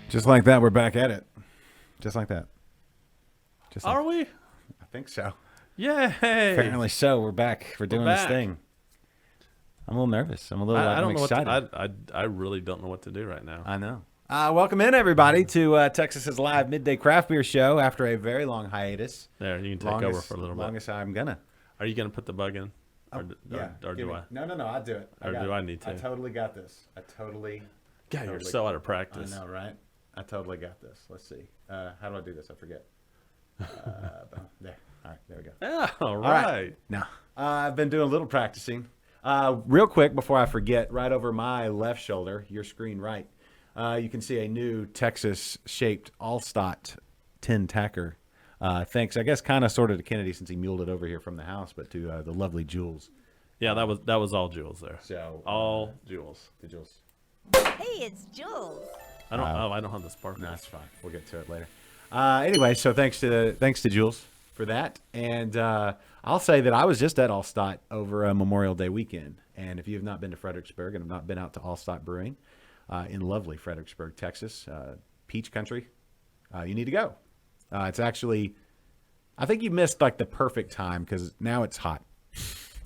Just like that, we're back at it. Just like that. Just like Are we? I think so. Yay! Apparently so. We're back. We're doing this back. thing. I'm a little nervous. I'm a little. I I'm don't know excited. what I really don't know what to do right now. I know. Welcome in, everybody, to Texas's live midday craft beer show after a very long hiatus. There, you can take over for a little bit. Longest I'm gonna. Are you going to put the bug in? Or do I? No, I'll do it. Or do I need to? I totally got this. God, you're so out of practice. I know, right? I totally got this. Let's see. How do I do this? I forget. There. All right, there we go. Yeah, all right. Now, I've been doing a little practicing. Real quick before I forget, right over my left shoulder, your screen right, you can see a new Texas-shaped Allstott tin tacker. Thanks, I guess, kind of sort of to Kennedy since he muled it over here from the house, but to the lovely Jules. Yeah, that was all Jules there. So all Jules. The Jules. Hey, it's Jules. I don't have the sparkle. No, that's fine. We'll get to it later. Anyway, so thanks to Jules for that. And I'll say that I was just at Allstott over Memorial Day weekend. And if you have not been to Fredericksburg and have not been out to Allstott Brewing in lovely Fredericksburg, Texas, Peach Country, you need to go. It's actually, I think you missed like the perfect time because now it's hot.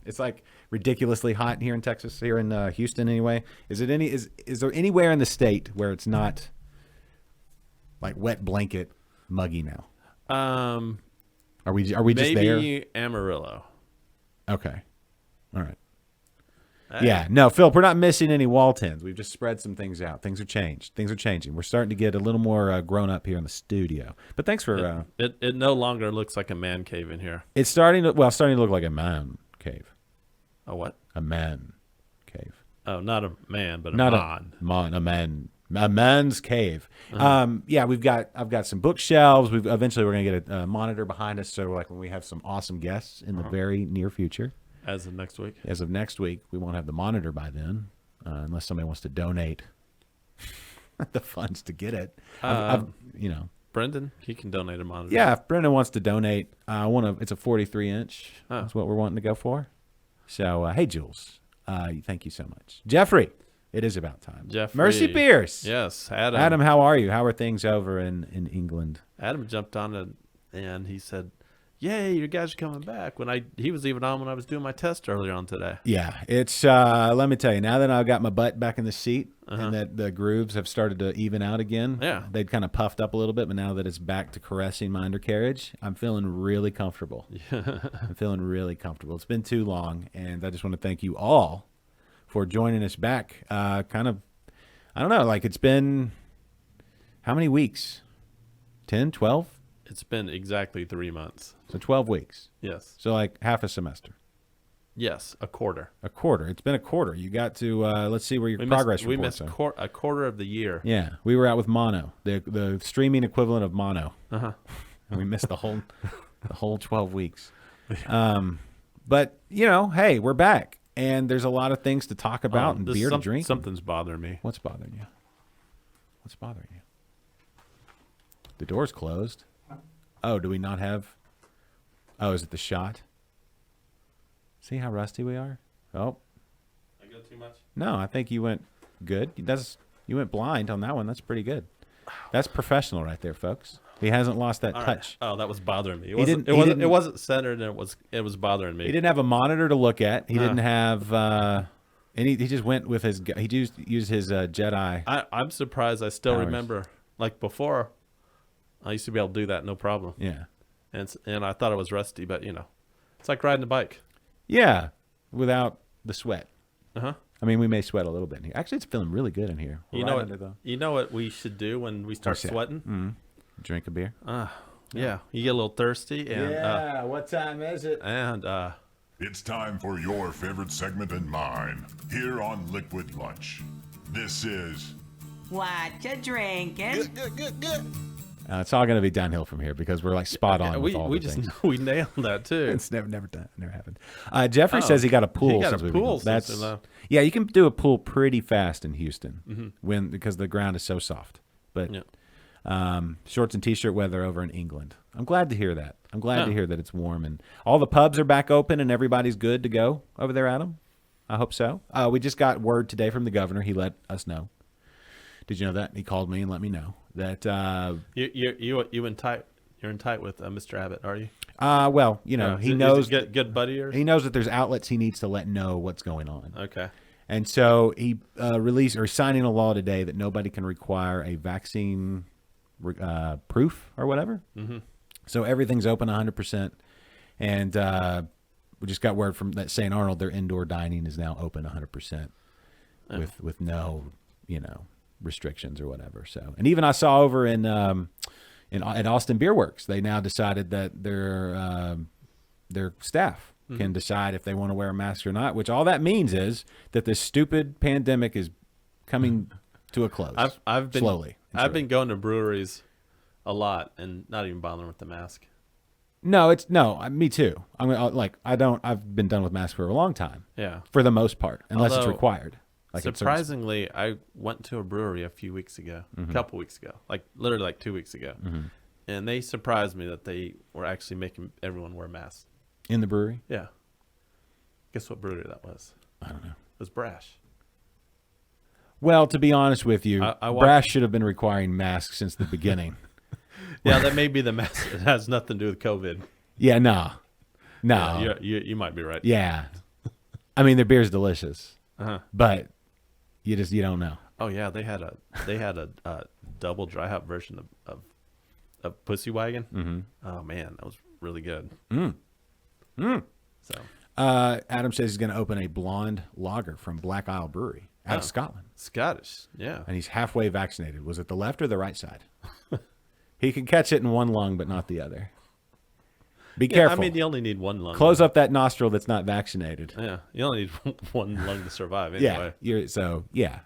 It's like ridiculously hot here in Texas, here in Houston anyway. Is there anywhere in the state where it's not like wet blanket muggy now? Are we just there? Maybe Amarillo. Okay. All right. Hey. Yeah. No, Phil, we're not missing any wall tins. We've just spread some things out. Things are changed. Things are changing. We're starting to get a little more grown up here in the studio. But thanks for It no longer looks like a man cave in here. it's starting to look like a man cave. A what? A man cave. Oh, not a man, but a Not mon. a man's cave. Yeah, I've got some bookshelves. Eventually we're gonna get a monitor behind us, so like when we have some awesome guests in the very near future. As of next week. As of next week, we won't have the monitor by then, unless somebody wants to donate the funds to get it. Brendan, he can donate a monitor. Yeah, if Brendan wants to donate, it's a 43-inch. Oh. That's what we're wanting to go for. So, hey, Jules, thank you so much. Jeffrey, it is about time. Jeffrey. Mercy Pierce. Yes, Adam. Adam, how are you? How are things over in England? Adam jumped on it and he said, "Yay, you guys are coming back." He was even on when I was doing my test earlier on today. Yeah, it's let me tell you, now that I've got my butt back in the seat and that the grooves have started to even out again, Yeah. they'd kind of puffed up a little bit, but now that it's back to caressing my undercarriage, I'm feeling really comfortable. I'm feeling really comfortable. It's been too long, and I just want to thank you all for joining us back. I don't know, like it's been, how many weeks? 10, 12? It's been exactly 3 months. So 12 weeks. Yes. So like half a semester. Yes, a quarter. A quarter. It's been a quarter. You got to, let's see where your progress We reports missed are. a quarter of the year. Yeah, we were out with Mono, the streaming equivalent of Mono, Uh-huh. and we missed the whole 12 weeks. But hey, we're back, and there's a lot of things to talk about and beer to drink. Something's bothering me. What's bothering you? What's bothering you? The door's closed. Oh, do we not have? Oh, is it the shot? See how rusty we are? Oh, I go too much? no, I think you went good. You went blind on that one. That's pretty good. That's professional right there, folks. He hasn't lost that All touch. right. Oh, that was bothering me. didn't- It wasn't centered, and it was bothering me. He didn't have a monitor to look at. He No. didn't have, and he just went with his. He used his Jedi. I'm surprised I still Powers. remember. Like before, I used to be able to do that no problem. Yeah, And I thought it was rusty, but it's like riding a bike. yeah, without the sweat. Uh-huh. I mean, we may sweat a little bit in here. Actually, it's feeling really good in here. You Right know under what? You know what we should do when we start What's that? sweating? Drink a beer. Yeah, you get a little thirsty, and what time is it? It's time for your favorite segment and mine, here on Liquid Lunch. This is What you drinking? It's all going to be downhill from here because we're like spot on with all we the just things. we nailed that too. It's never done. Never happened. Jeffrey Oh, says he got a pool. he got since a we've been pool gone. since That's we left. yeah. You can do a pool pretty fast in Houston because the ground is so soft. But Yeah. shorts and t-shirt weather over in England. I'm glad to hear that. I'm glad to hear that it's warm and all the pubs are back open and everybody's good to go over there, Adam. I hope so. We just got word today from the governor. He let us know. Did you know that? He called me and let me know that You in tight? You're in tight with Mr. Abbott, are you? well, you know, Is he it- knows is it good buddy or he knows that there's outlets he needs to let know what's going on. okay. And so he released or signing a law today that nobody can require a vaccine proof or whatever. Mm-hmm. So everything's open 100%. And we just got word from that St. Arnold, their indoor dining is now open 100% with no, restrictions or whatever. So, and even I saw over at Austin Beer Works, they now decided that their staff can decide if they want to wear a mask or not, which all that means is that this stupid pandemic is coming to a close. I've been slowly. I've been going to breweries a lot and not even bothering with the mask. No, me too. I've been done with masks for a long time. Yeah. For the most part, unless it's Although, required. Like at certain- Surprisingly, I went to a brewery a few weeks ago, Mm-hmm. a couple weeks ago, like literally like 2 weeks ago, and they surprised me that they were actually making everyone wear masks. in the brewery. Yeah. Guess what brewery that was? I don't know. It was Brash. Well, to be honest with you, I walked- Brass should have been requiring masks since the beginning. Yeah, that may be the mask. It has nothing to do with COVID. Yeah, no. Yeah, you might be right. Yeah. I mean, their beer's delicious, Uh-huh. but you don't know. Oh yeah, they had a double dry hop version of Pussy Wagon. Mm-hmm. Oh man, that was really good. So Adam says he's going to open a blonde lager from Black Isle Brewery out of Scotland, Scottish, yeah. and he's halfway vaccinated. Was it the left or the right side? He can catch it in one lung, but not the other. Be Yeah, careful. I mean, you only need one lung. Close up that nostril that's not vaccinated. Yeah, you only need one lung to survive anyway. Yeah.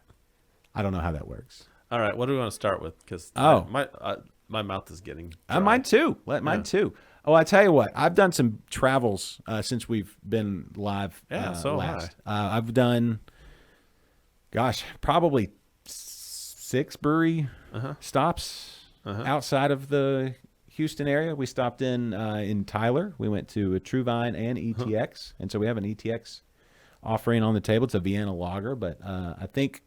I don't know how that works. All right, what do we want to start with? Because my mouth is getting dry. Mine too. Mine too. Oh, I tell you what, I've done some travels since we've been live. Yeah, so have last. I've done, probably 6 brewery stops outside of the Houston area. We stopped in Tyler. We went to a True Vine and ETX, and so we have an ETX offering on the table. It's a Vienna lager, but I think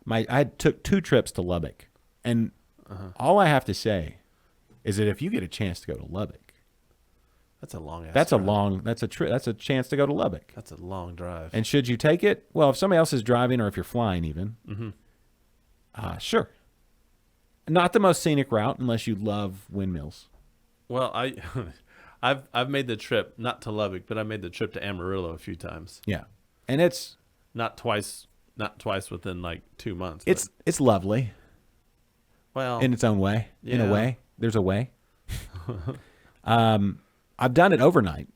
I took 2 trips to Lubbock, and all I have to say is that if you get a chance to go to Lubbock, That's a long. that's a chance to go to Lubbock. That's a long drive. And should you take it? Well, if somebody else is driving or if you're flying even, sure. Not the most scenic route unless you love windmills. Well, I've made the trip not to Lubbock, but I made the trip to Amarillo a few times. Yeah. And it's Not twice within like 2 months. it's lovely but, well, in its own way. In a Yeah. way. There's a way. I've done it overnight.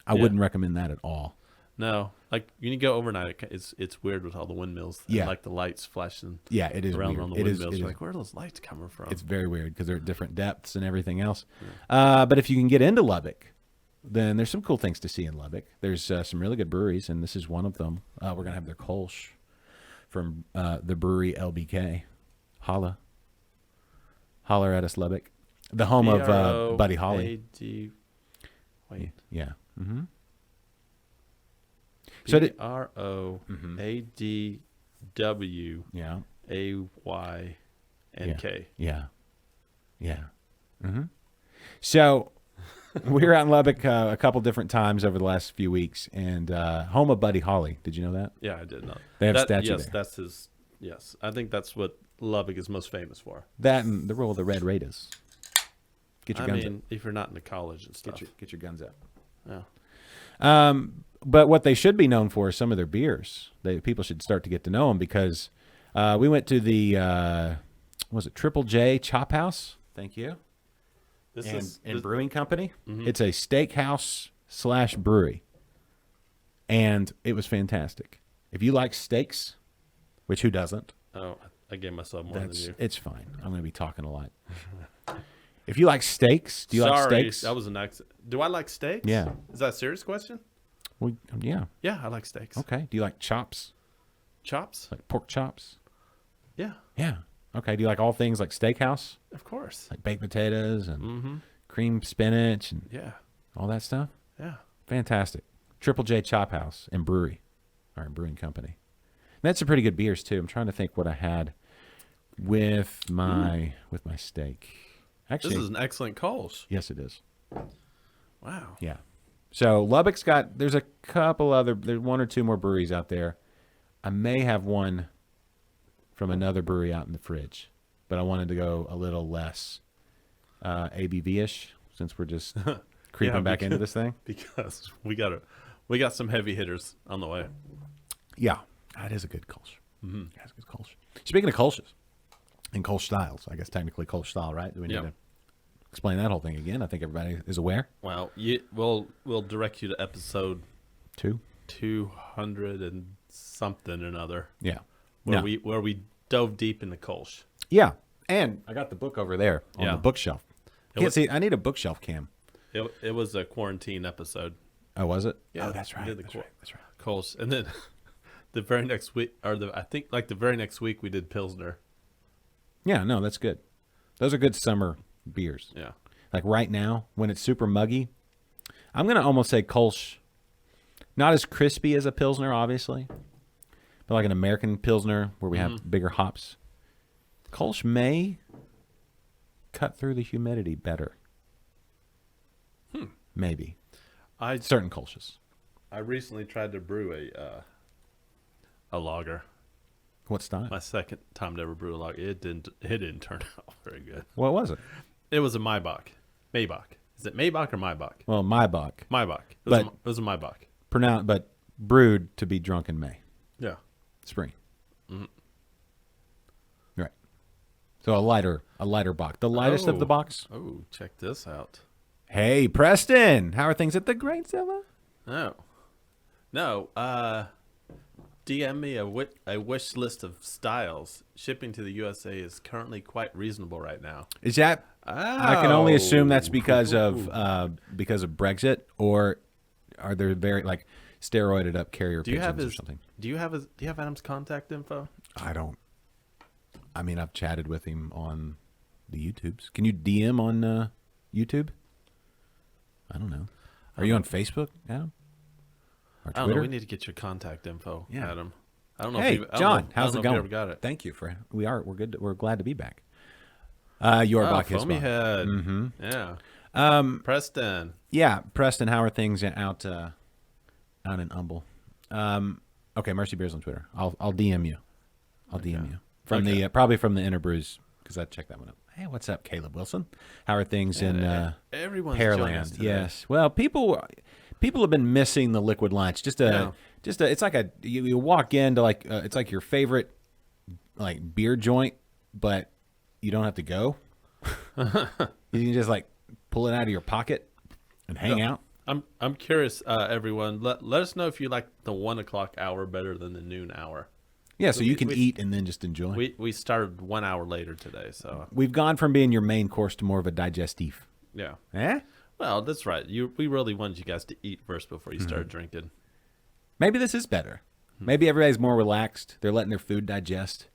I Yeah. wouldn't recommend that at all. no, like when you go overnight, it's weird with all the windmills. And Yeah. like the lights flashing Yeah, it is around weird. on the It is- windmills. it You're is- like, where are those lights coming from? It's very weird because they're at different depths and everything else. But if you can get into Lubbock, then there's some cool things to see in Lubbock. There's some really good breweries, and this is one of them. We're going to have their Kolsch from the brewery LBK. Holla at us, Lubbock. The home of Buddy Holly. B-R-O-A-D Wait. Yeah. Mm-hmm. So did- B-R-O-A-D-W-A-Y-N-K. Yeah. Mm-hmm. So we were out in Lubbock a couple different times over the last few weeks, and home of Buddy Holly. Did you know that? Yeah, I did know. They have a That- statue Yes, there. that's his. Yes, I think that's what Lubbock is most famous for. That and the role of the Red Raiders. Get your I guns mean, if you're not into college and stuff. up. Get your guns up. Yeah. But what they should be known for is some of their beers. People should start to get to know them because we went to the was it Triple J Chop House? Thank you. And brewing company. It's a steakhouse / brewery, and it was fantastic. If you like steaks, which who doesn't? Oh, I gave myself more than you. It's fine. I'm going to be talking a lot. If you like steaks, do you like Sorry, steaks? that was an accident. Do I like steaks? Yeah. Is that a serious question? Well, yeah. Yeah, I like steaks. Okay. Do you like chops? Chops? Like pork chops? Yeah, Yeah. Okay. Do you like all things like steakhouse? of course. Like baked potatoes and cream spinach and Yeah, all that stuff? yeah. Fantastic. Triple J Chop House and Brewery, or brewing company. And that's some pretty good beers too. I'm trying to think what I had with my steak. Actually, This is an excellent Kolsch. yes, it is. Wow. Yeah. So Lubbock's got. There's a couple other. There's one or two more breweries out there. I may have one from another brewery out in the fridge, but I wanted to go a little less ABV-ish since we're just creeping Yeah, back into this thing. Because we got some heavy hitters on the way. Yeah, that is a good Kolsch. Mm-hmm. That's a good Kolsch. Speaking of Kolsch's and Kolsch styles, I guess technically Kolsch style, right? Do we need Yeah. to explain that whole thing again? I think everybody is aware. Well, we'll direct you to episode 200 and something or another, Yeah. where Yeah. we dove deep into Kolsch. Yeah. And I got the book over there on Yeah. the bookshelf. Can't was- see. I need a bookshelf cam. It was a quarantine episode. Oh, was it? Yeah, Oh, that's we right. did the That's qu- right. That's right. Kolsch, and then the very next week, I think the very next week we did Pilsner. Yeah, no, that's good. Those are good summer beers. Yeah. Like right now, when it's super muggy, I'm going to almost say Kolsch, not as crispy as a Pilsner, obviously, but like an American Pilsner where we have bigger hops. Kolsch may cut through the humidity better. Maybe. I Certain Kolsch's. recently tried to brew a lager. What style? My second time to ever brew a lager. It didn't turn out very good. What was it? It was a Maybach. Is it Maybach or Maybach? Well, Maybach. Maybach. But- It was a Maybach. But brewed to be drunk in May. Yeah. Spring. Right. So a lighter box. The lightest of the Oh. box. Oh, check this out. Hey, Preston. How are things at the Great Zilla? Oh. No. DM me a wish list of styles. Shipping to the USA is currently quite reasonable right now. Is that? I can only assume that's because of Brexit, or are there very like steroided up carrier Do you have pigeons his? or something? Do you have Adam's contact info? I don't. I mean, I've chatted with him on the YouTubes. Can you DM on YouTube? I don't know. Are you on Facebook, Adam? Or I don't Twitter? know. We need to get your contact info, Yeah. Adam. I don't know. Hey, if you, I don't John, know, I how's don't it know if going? you ever got it. Thank you for. We're good. We're glad to be back. Your Bach is Foamy Bach. head. Mm-hmm. Yeah. Preston. Yeah, Preston. How are things out in Humble? Okay, Mercy Beers on Twitter. I'll DM you. I'll DM you from the probably from the Interbrews because I checked that one up. Hey, what's up, Caleb Wilson? How are things in Everyone's joining us Pearland? today. Yes. Well, people have been missing the liquid lunch. It's like you walk into like it's like your favorite like beer joint, but you don't have to go. You can just like pull it out of your pocket and hang out. I'm curious, everyone. Let us know if you like the 1 o'clock hour better than the noon hour. Yeah, so you can we- eat and then just enjoy. We started 1 hour later today, so We've gone from being your main course to more of a digestif. yeah. Eh? Well, that's right. We really wanted you guys to eat first before you Mm-hmm. started drinking. Maybe this is better. Maybe everybody's more relaxed. They're letting their food digest.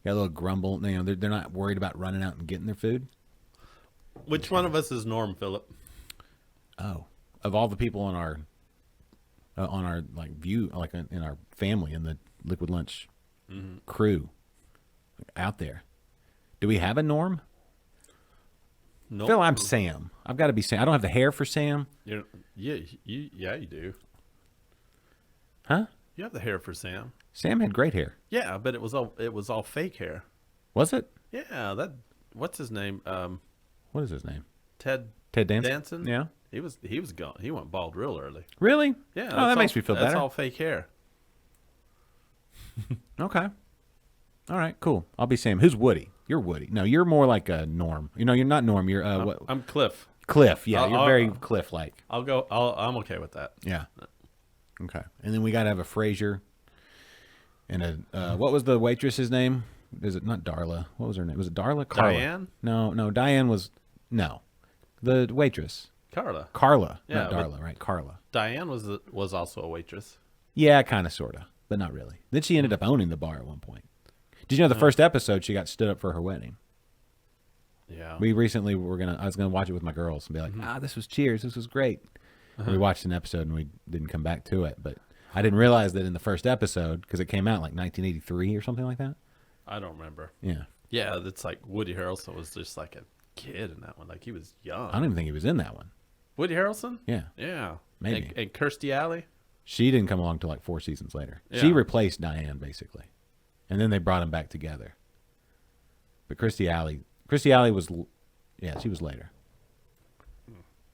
Got a little grumble. You know, they're not worried about running out and getting their food. Which one of us is Norm, Philip? Oh, of all the people on our like view, like in our family in the Liquid Lunch crew out there, do we have a Norm? No. Phil, I'm Sam. I've got to be Sam. I don't have the hair for Sam. Yeah, you do. Huh? You have the hair for Sam. Sam had great hair. Yeah, but it was all fake hair. Was it? Yeah, what's his name? What is his name? Ted Danson? Danson. Yeah. He was gone. He went bald real early. Really? Yeah. Oh, that makes me feel That's better. all fake hair. Okay. All right, cool. I'll be Sam. Who's Woody? You're Woody. No, you're more like a Norm. You know, you're not Norm. You're what? I'm Cliff. Cliff. Yeah, you're I'll- very Cliff-like. I'm okay with that. Yeah. Okay. And then we got to have a Frasier and a what was the waitress's name? Is it not Darla? What was her name? Was it Darla? Carla. Diane? No, Diane was no. The waitress. Carla. Carla, Yeah, not but- Darla, right? Carla. Diane was also a waitress. Yeah, kind of, sort of, but not really. Then she ended up owning the bar at one point. Did you know the first episode she got stood up for her wedding? Yeah. We recently I was gonna watch it with my girls and be like, this was Cheers, this was great. And we watched an episode and we didn't come back to it, but I didn't realize that in the first episode because it came out like 1983 or something like that. I don't remember. Yeah, Yeah, it's like Woody Harrelson was just like a kid in that one. Like he was young. I don't even think he was in that one. Woody Harrelson? Yeah. Yeah. Maybe. And Kirstie Alley? She didn't come along till like 4 seasons later. She Yeah. replaced Diane basically, and then they brought them back together. But Kirstie Alley was, she was later.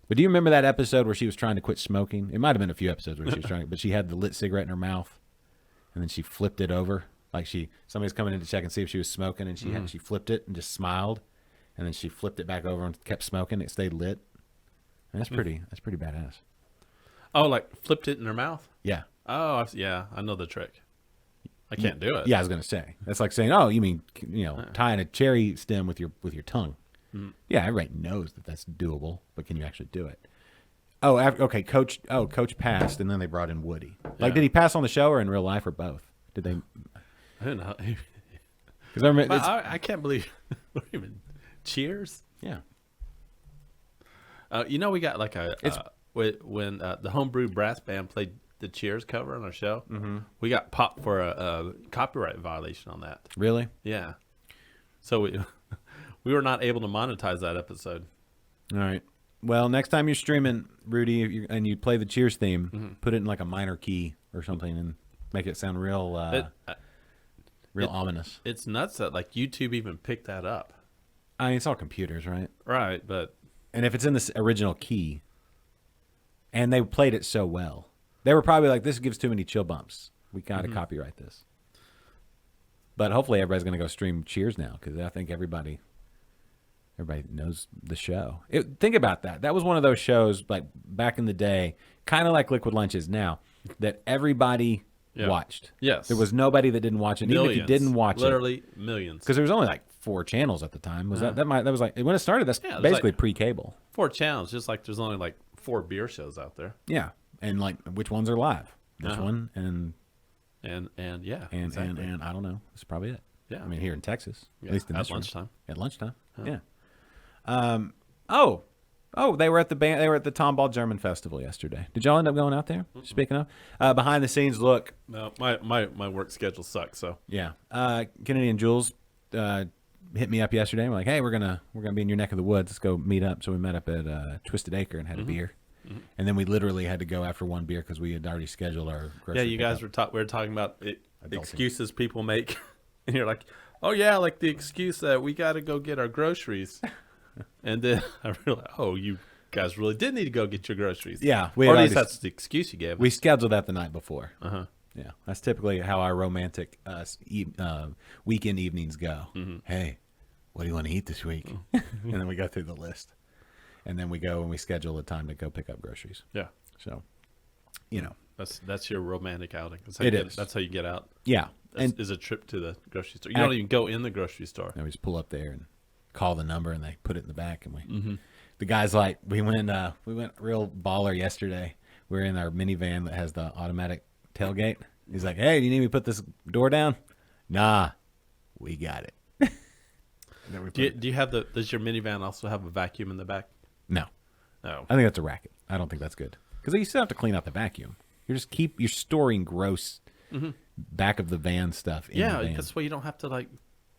But do you remember that episode where she was trying to quit smoking? It might have been a few episodes where she was trying, but she had the lit cigarette in her mouth, and then she flipped it over like somebody's coming in to check and see if she was smoking, and she flipped it and just smiled, and then she flipped it back over and kept smoking. It stayed lit. And that's pretty badass. Oh, like flipped it in her mouth? Yeah. Oh, yeah. I know the trick. I can't do it. Yeah, I was gonna say that's like saying, "Oh, you mean tying a cherry stem with your tongue?" Yeah, everybody knows that that's doable, but can you actually do it? Oh, okay. Coach passed, and then they brought in Woody. Like, Yeah. did he pass on the show or in real life or both? Did they? I don't know. Because I remember, I can't believe. What even? Cheers? yeah, We got like when the homebrew brass band played the Cheers cover on our show. Mm-hmm. We got popped for a copyright violation on that. really. Yeah. So we were not able to monetize that episode. All right. Well, next time you're streaming, Rudy, and you play the Cheers theme, put it in like a minor key or something, and make it sound real ominous. It's nuts that like YouTube even picked that up. I mean, it's all computers, right? Right, but And if it's in this original key, and they played it so well, they were probably like, "This gives too many chill bumps. We got to copyright this." But hopefully, everybody's going to go stream Cheers now because I think everybody knows the show. Think about that. That was one of those shows like back in the day, kind of like Liquid Lunch is now, that everybody watched. Yes. There was nobody that didn't watch it. And even if you didn't watch literally millions. because there was only like 4 channels at the time. Was that was like when it started? That's Yeah, it was basically like- pre-cable. 4 channels, just like there's only like 4 beer shows out there. Yeah, and like which ones are live? This Uh-huh. one and Yeah, and, exactly. and I don't know. That's probably it. Yeah. I mean here in Texas, Yeah, at least in at this room. lunchtime. At lunchtime, yeah. Oh, they were at the Tomball German Festival yesterday. Did y'all end up going out there? Speaking of, behind the scenes look. No, my work schedule sucks. So Yeah, Kennedy and Jules hit me up yesterday. We're like, hey, we're gonna be in your neck of the woods. Let's go meet up. So we met up at Twisted Acre and had a beer. And then we literally had to go after one beer because we had already scheduled our grocery yeah, you guys pickup. we were talking about Adulting. excuses people make, and you're like, oh yeah, like the excuse that we got to go get our groceries, and then I realized, oh, you guys really did need to go get your groceries. Yeah, or at had least already- that's the excuse you gave. We scheduled that the night before. Uh-huh. Yeah, that's typically how our romantic weekend evenings go. Hey, what do you want to eat this week? And then we go through the list, and then we go and we schedule a time to go pick up groceries. Yeah, So, that's your romantic outing. That's how It you get, is. That's how you get out. yeah, and Is a trip to the grocery store. You don't even go in the grocery store. we just pull up there and call the number, and they put it in the back, and we. The guy's like, we went real baller yesterday. We were in our minivan that has the automatic tailgate. He's like, hey, do you need me to put this door down? Nah, we got it. And then we put Do you have does your minivan also have a vacuum in the back? No, No. I think that's a racket. I don't think that's good because you still have to clean out the vacuum. You're storing gross back of the van stuff in the Yeah, van. that's why you don't have to like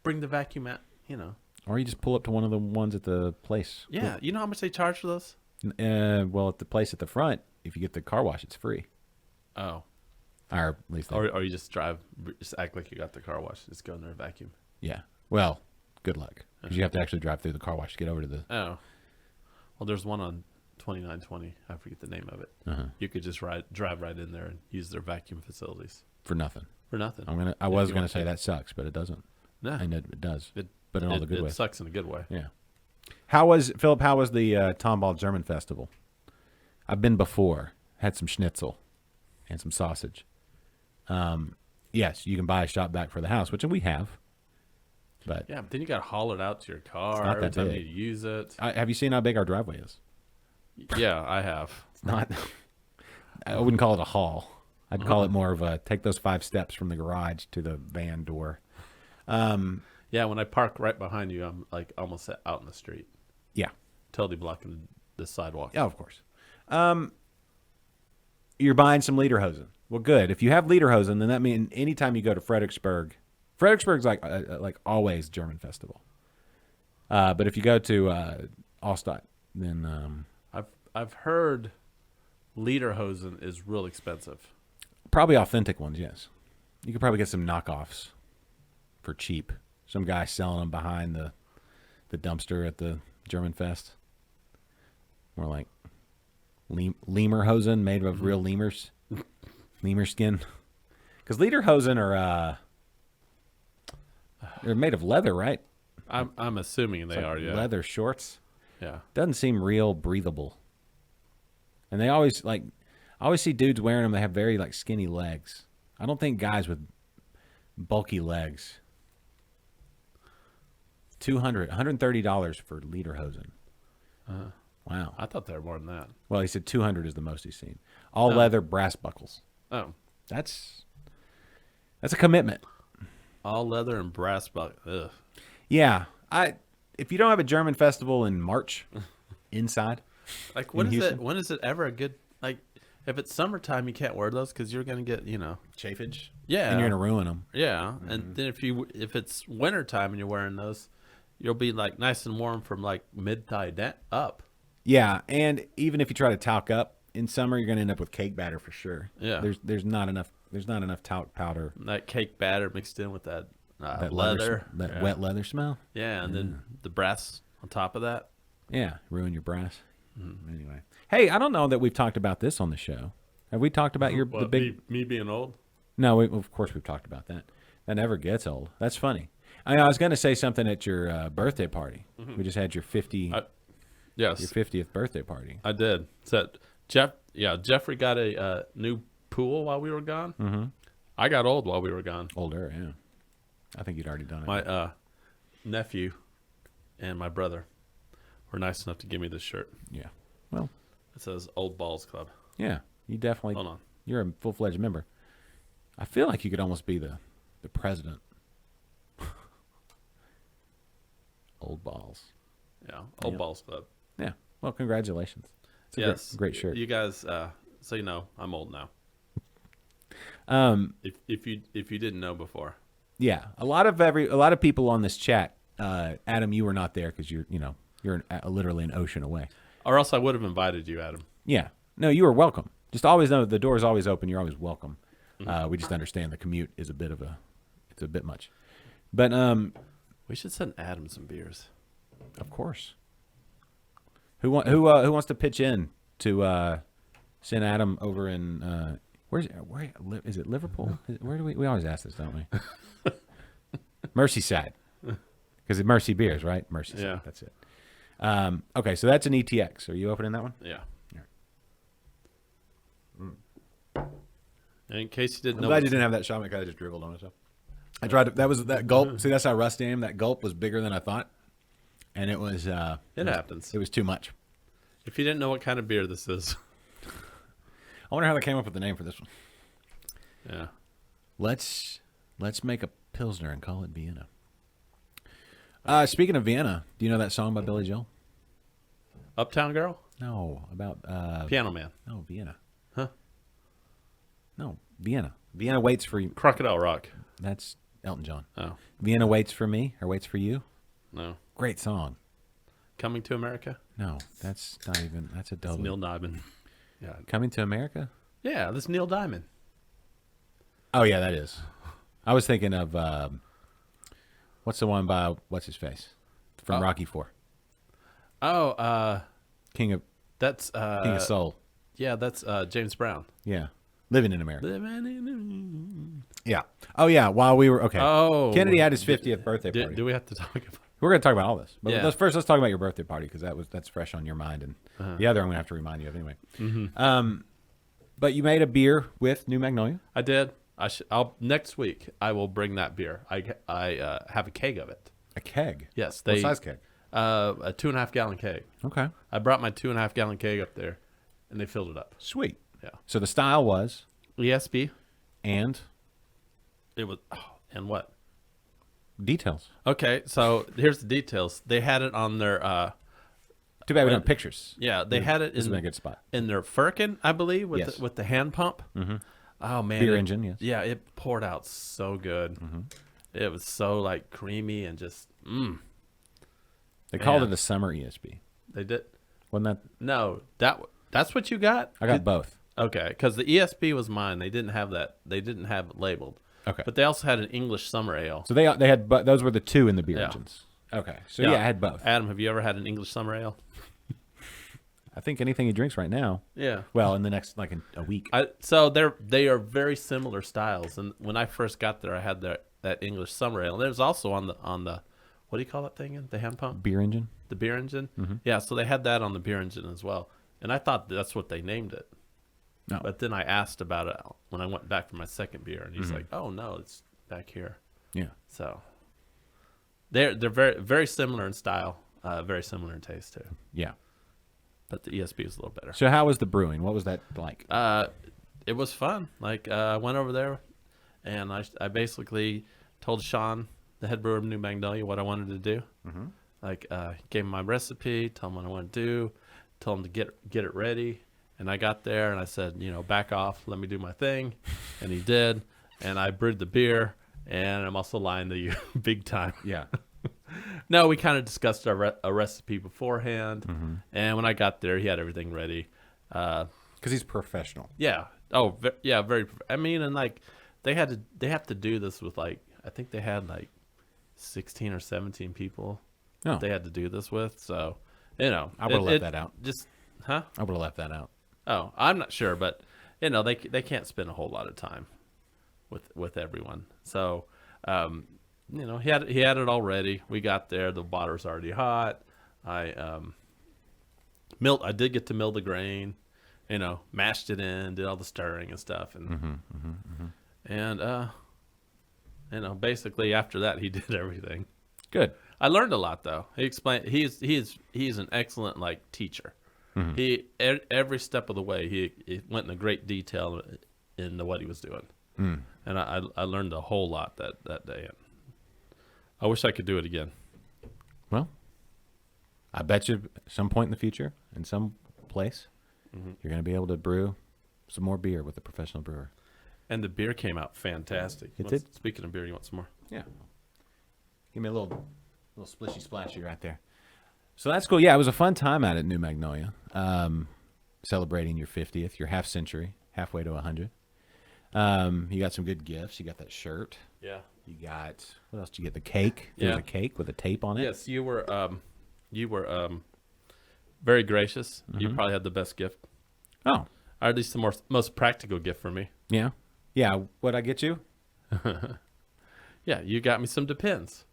bring the vacuum out. You know. Or you just pull up to one of the ones at the place. Yeah, you know how much they charge for those? Well, at the place at the front, if you get the car wash, it's free. Oh, Or at least, or you just act like you got the car wash, just go in there and vacuum. yeah. Well, good luck because you have to actually drive through the car wash to get over to the. Oh, well, there's one on 2920. I forget the name of it. Uh-huh. You could just drive right in there and use their vacuum facilities For nothing. for nothing. I If was you gonna want say to. that sucks, but it doesn't. No, I know it does, it, but in all the it good ways. sucks in a good way. Yeah. How was the Tomball German Festival? I've been before. Had some schnitzel and some sausage. Yes, you can buy a shop vac for the house, which we have. But Yeah, but then you got to haul it out to your car not every that time big. you use it. have you seen how big our driveway is? Yeah, I have. It's not. I wouldn't call it a haul. I'd call it more of a take those 5 steps from the garage to the van door. Yeah, when I park right behind you, I'm like almost out in the street, Yeah. totally blocking the sidewalk. Yeah, of course. You're buying some Lederhosen. Well, good. If you have Lederhosen, then that means anytime you go to Fredericksburg Fredericksburg's like always German festival. But if you go to Allstadt, then I've heard Lederhosen is real expensive. probably authentic ones, yes. You could probably get some knockoffs for cheap. Some guy selling them behind the dumpster at the German Fest. More like Lemurhosen made of real lemurs. Lemur skin. Because Lederhosen are they're made of leather, right? I'm assuming they Like are. Yeah. leather shorts. Yeah. Doesn't seem real breathable. And they always I always see dudes wearing them. They have very like skinny legs. I don't think guys with bulky legs. $130 for Lederhosen. Wow. I thought they were more than that. Well, he said 200 is the most he's seen. All leather brass buckles. Oh, That's a commitment. all leather and brass buck. Ugh. Yeah. If you don't have a German festival in March inside, Like when In is Houston? it? When is it ever a good like? If it's summertime, you can't wear those because you're gonna get chafage, yeah, and you're gonna ruin them. yeah. And then if it's wintertime and you're wearing those, you'll be like nice and warm from like mid thigh up. Yeah, and even if you try to talc up in summer, you're gonna end up with cake batter for sure. Yeah. There's not enough talc powder. That cake batter mixed in with that, That leather, that yeah. wet leather smell. Yeah, and then the brass on top of that. Yeah, ruin your brass. Anyway, hey, I don't know that we've talked about this on the show. Have we talked about the big? me being old. No, of course we've talked about that. That never gets old. That's funny. I was going to say something at your birthday party. We just had your 50th Yes, 50th birthday party. I did. So Jeffrey got a new pool while we were gone. Mm-hmm. I got old while we were gone. Older, yeah. I think you'd already done it. My nephew and my brother were nice enough to give me this shirt. Yeah. Well, It says Old Balls Club. yeah. You definitely. Hold on. You're a full-fledged member. I feel like you could almost be the president. Old balls. Yeah, Old Yep. Balls Club. Yeah. Well, congratulations. It's a Yes, great shirt. You guys, so you know, I'm old now. If you didn't know before, Yeah, a lot of people on this chat. Adam, you were not there because you're literally an ocean away. or else I would have invited you, Adam. Yeah, no, you are welcome. Just always know the door is always open. You're always welcome. We just understand the commute is a bit much, but We should send Adam some beers. of course. Who wants to pitch in to send Adam over in where is it Liverpool? Where do we always ask this, don't we? Merseyside, because it's Mercy Beers, right? Merseyside. Yeah. That's it. Okay, so that's an ETX. Are you opening that one? Yeah. Yeah. And in case you didn't I'm know, glad you didn't have that shot because I just dribbled on myself. I tried to, that gulp. See, that's how rusty I am. That gulp was bigger than I thought, and it was. it happens. It was too much. If you didn't know what kind of beer this is, I wonder how they came up with the name for this one. yeah. Let's make a pilsner and call it Vienna. Speaking of Vienna, do you know that song by Billy Joel? Uptown Girl, No, about Piano Man, no Vienna. huh? No, Vienna. Vienna waits for you. Crocodile Rock. That's Elton John. Oh Vienna waits for me or waits for you. no, Great song. Coming to America. No, that's not even. That's a It's double. Neil Diamond. Yeah, Coming to America. yeah. This is Neil Diamond. Oh yeah, that is. I was thinking of what's the one by what's his face from Rocky IV, Oh, King of that's King of Soul. yeah, that's James Brown. Yeah, living in America. Living in Yeah. Oh yeah. While we were okay. Oh, Kennedy had his 50th birthday party. Do we have to talk about? We're going to talk about all this, but Yeah. let's talk about your birthday party because that's fresh on your mind, and the other I'm going to have to remind you of anyway. But you made a beer with New Magnolia. I did. I'll next week. I will bring that beer. I have a keg of it. A keg. Yes, What size keg? A 2.5 gallon keg. Okay. I brought my 2.5 gallon keg up there, and they filled it up. Sweet. Yeah. So the style was ESB. and It was. Oh, and what? details. Okay, so here's the details. They had it on their. Too bad we don't have pictures. Yeah, they had it This has been a in good spot. their Firkin, I believe, with Yes. with the hand pump. Mm-hmm. Oh man, Beer engine, yes. Yeah, it poured out so good. It was so like creamy and just They called Man. it a summer ESB. they did. Wasn't that? No, that's what you got. I got both. Okay, because the ESB was mine. They didn't have that. They didn't have it labeled. Okay. But they also had an English summer ale. So they had, but those were the two in the beer Yeah. engines. Okay. So yeah, I had both. Adam, have you ever had an English summer ale? I think anything he drinks right now. Yeah. Well, in the next like a week. So they are very similar styles. And when I first got there, I had that English summer ale. And there's also on the what do you call that thing again? The hand pump, Beer engine. the beer engine. Yeah. So they had that on the beer engine as well. And I thought that's what they named it. No. But then I asked about it when I went back for my second beer, and he's like, "Oh no, it's back here." Yeah. So they're very very similar in style, very similar in taste too. Yeah. But the ESB is a little better. So how was the brewing? What was that like? It was fun. Like I went over there, and I basically told Sean, the head brewer of New Magnolia, what I wanted to do. Mm-hmm. Like gave him my recipe, told him what I wanted to do, told him to get it ready. And I got there and I said, back off, let me do my thing. And he did. And I brewed the beer. And I'm also lying to you big time. Yeah. No, we kind of discussed a recipe beforehand. And when I got there, he had everything ready. Because he's professional. Yeah. Oh, yeah, very. I mean, and like they have to do this with like, I think they had like 16 or 17 people No. they had to do this with. So, I would've left that out. Just, huh? I would have left that out. Oh, I'm not sure, but they can't spend a whole lot of time with everyone. So, he had it all ready. We got there, the water's already hot. I did get to mill the grain, mashed it in, did all the stirring and stuff, and basically after that he did everything. Good. I learned a lot though. He explained he's an excellent like teacher. He every step of the way he went in great detail into what he was doing, and I learned a whole lot that day. I wish I could do it again. Well, I bet you at some point in the future, in some place, you're going to be able to brew some more beer with a professional brewer. And the beer came out fantastic. It did? Speaking of beer, you want some more? Yeah. Give me a little splishy splashy right there. So that's cool. Yeah, it was a fun time out at New Magnolia, celebrating your 50th, your half century, halfway to 100. You got some good gifts. You got that shirt. Yeah. You got, what else did you get? The cake. There was Yeah. a cake with a tape on it. Yes, you were very gracious. You probably had the best gift, Oh, or at least the most practical gift for me. yeah. Yeah, what'd I get you? Yeah, you got me some Depends.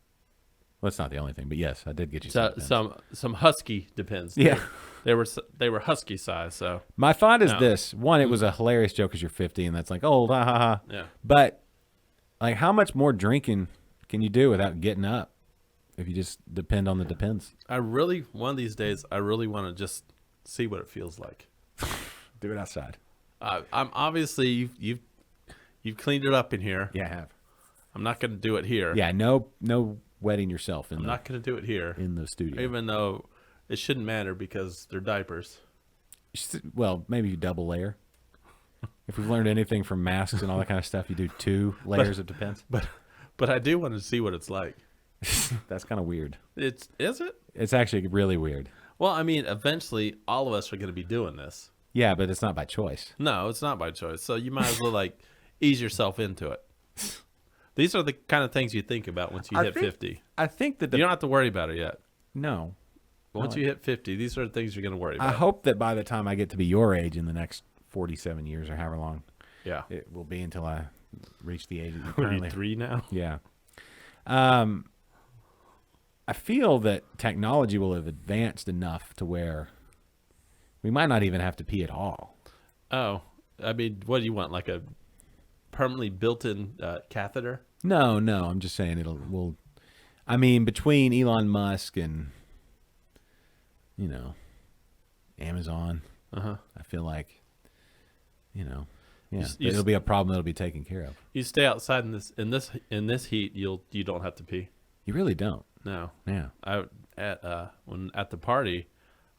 Well, that's not the only thing, but yes, I did get you So, something. some husky Depends. Yeah. They were husky size. So My thought is No. this. One, it was a hilarious joke because you're 50 and that's like old, ha ha ha. yeah. But like, how much more drinking can you do without getting up if you just depend on the Depends? One of these days, I really want to just see what it feels like. Do it outside. I'm obviously you've cleaned it up in here. Yeah, I have. I'm not going to do it here. Yeah, no wetting yourself in I'm not going to do it here. in the studio. Even though it shouldn't matter because they're diapers. Well, maybe you double layer. If we've learned anything from masks and all that kind of stuff, you do 2 layers of Depends. But I do want to see what it's like. That's kind of weird. Is it? It's actually really weird. Well, I mean, eventually all of us are going to be doing this. Yeah, but it's not by choice. No, it's not by choice. So you might as well like ease yourself into it. These are the kind of things you think about once you hit 50. I think that You don't have to worry about it yet. no. But once you hit 50, these are the things you're going to worry I about. hope that by the time I get to be your age in the next 47 years or however long Yeah. it will be until I reach the age that you What are currently. you, 3 now? Yeah. I feel that technology will have advanced enough to where we might not even have to pee at all. Oh, I mean, what do you want? Like a permanently built-in catheter? No, I'm just saying will. I mean, between Elon Musk and Amazon, I feel like yeah, you it'll be a problem that'll be taken care of. You stay outside in this heat, you don't have to pee. You really don't. No. Yeah. At the party,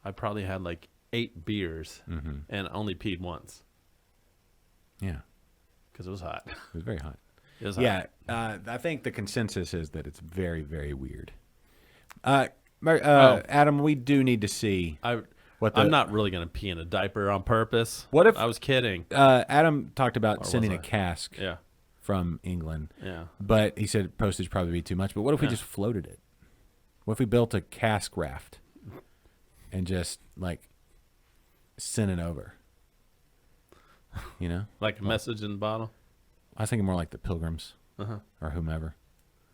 I probably had like 8 beers and only peed once Yeah. because it was hot. It was very hot. Is Yeah, I think the consensus is that it's very, very weird. Adam, we do need to see what I'm not really going to pee in a diaper on purpose. What if- I was kidding? Adam talked about was sending I? a cask Yeah. from England, Yeah. but he said postage probably be too much. But what if we just floated it? What if we built a cask raft and just like sent it over? You know, Like a message in the bottle. I was thinking more like the Pilgrims Uh-huh. or whomever.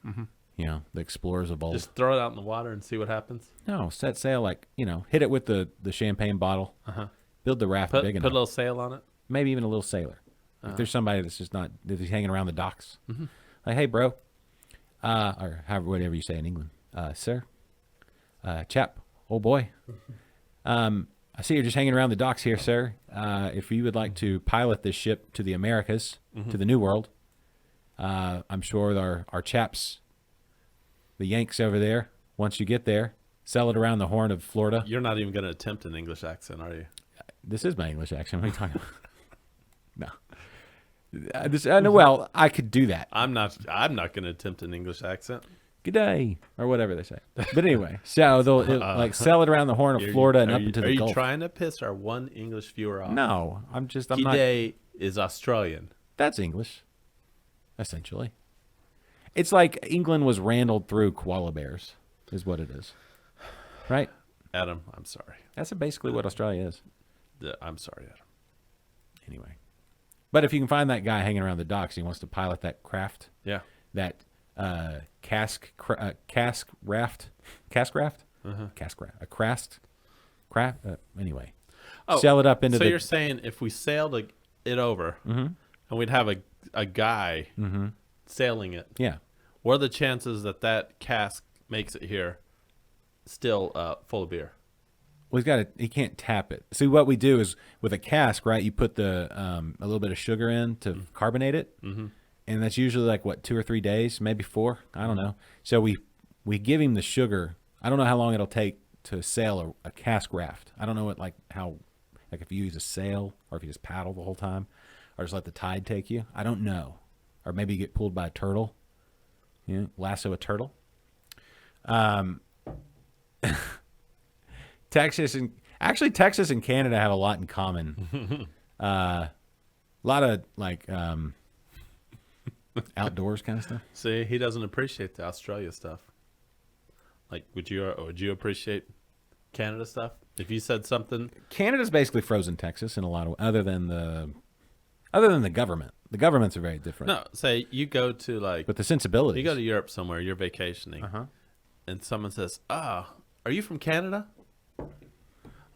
You know, the explorers of old. Just throw it out in the water and see what happens. No, set sail like, hit it with the champagne bottle. Build the raft Put big a enough. little sail on it. Maybe even a little sailor. If there's somebody that's just not, if he's hanging around the docks. Like, hey, bro. Or however, whatever you say in England. Sir. Chap. Old boy. I see you're just hanging around the docks here, sir. If you would like to pilot this ship to the Americas, to the New World, I'm sure our chaps, the Yanks over there, once you get there, sell it around the Horn of Florida. You're not even going to attempt an English accent, are you? This is my English accent. What are you talking about? No. Well, I could do that. I'm not going to attempt an English accent. Good day, or whatever they say. But anyway, so they'll like sell it around the Horn of Florida and up into the Are you Gulf. trying to piss our one English viewer off? No, I'm not. G'day is Australian. That's English, essentially. It's like England was randled through koala bears, is what it is, right? Adam, I'm sorry. That's basically what Australia is. I'm sorry, Adam. Anyway, but if you can find that guy hanging around the docks, he wants to pilot that craft, Yeah. that cask raft, a craft. Anyway, sell it up into so the. you're saying if we sailed it over and we'd have a guy sailing it, Yeah, what are the chances that cask makes it here still full of beer? well, he can't tap it. See, what we do is with a cask, right? You put the a little bit of sugar in to carbonate it, and that's usually like what 2 or 3 days, maybe 4. I don't know. So we give him the sugar. I don't know how long it'll take to sail a cask raft. I don't know if you use a sail or if you just paddle the whole time, or just let the tide take you. I don't know. Or maybe you get pulled by a turtle. Lasso a turtle. Texas and Canada have a lot in common. A lot of like outdoors kind of stuff. See, he doesn't appreciate the Australia stuff. Like, would you appreciate Canada stuff? If you said something, Canada's basically frozen Texas in a lot of other than the government. The governments are very different. no, say you go to But the sensibilities. you go to Europe somewhere, you're vacationing, and someone says, are you from Canada?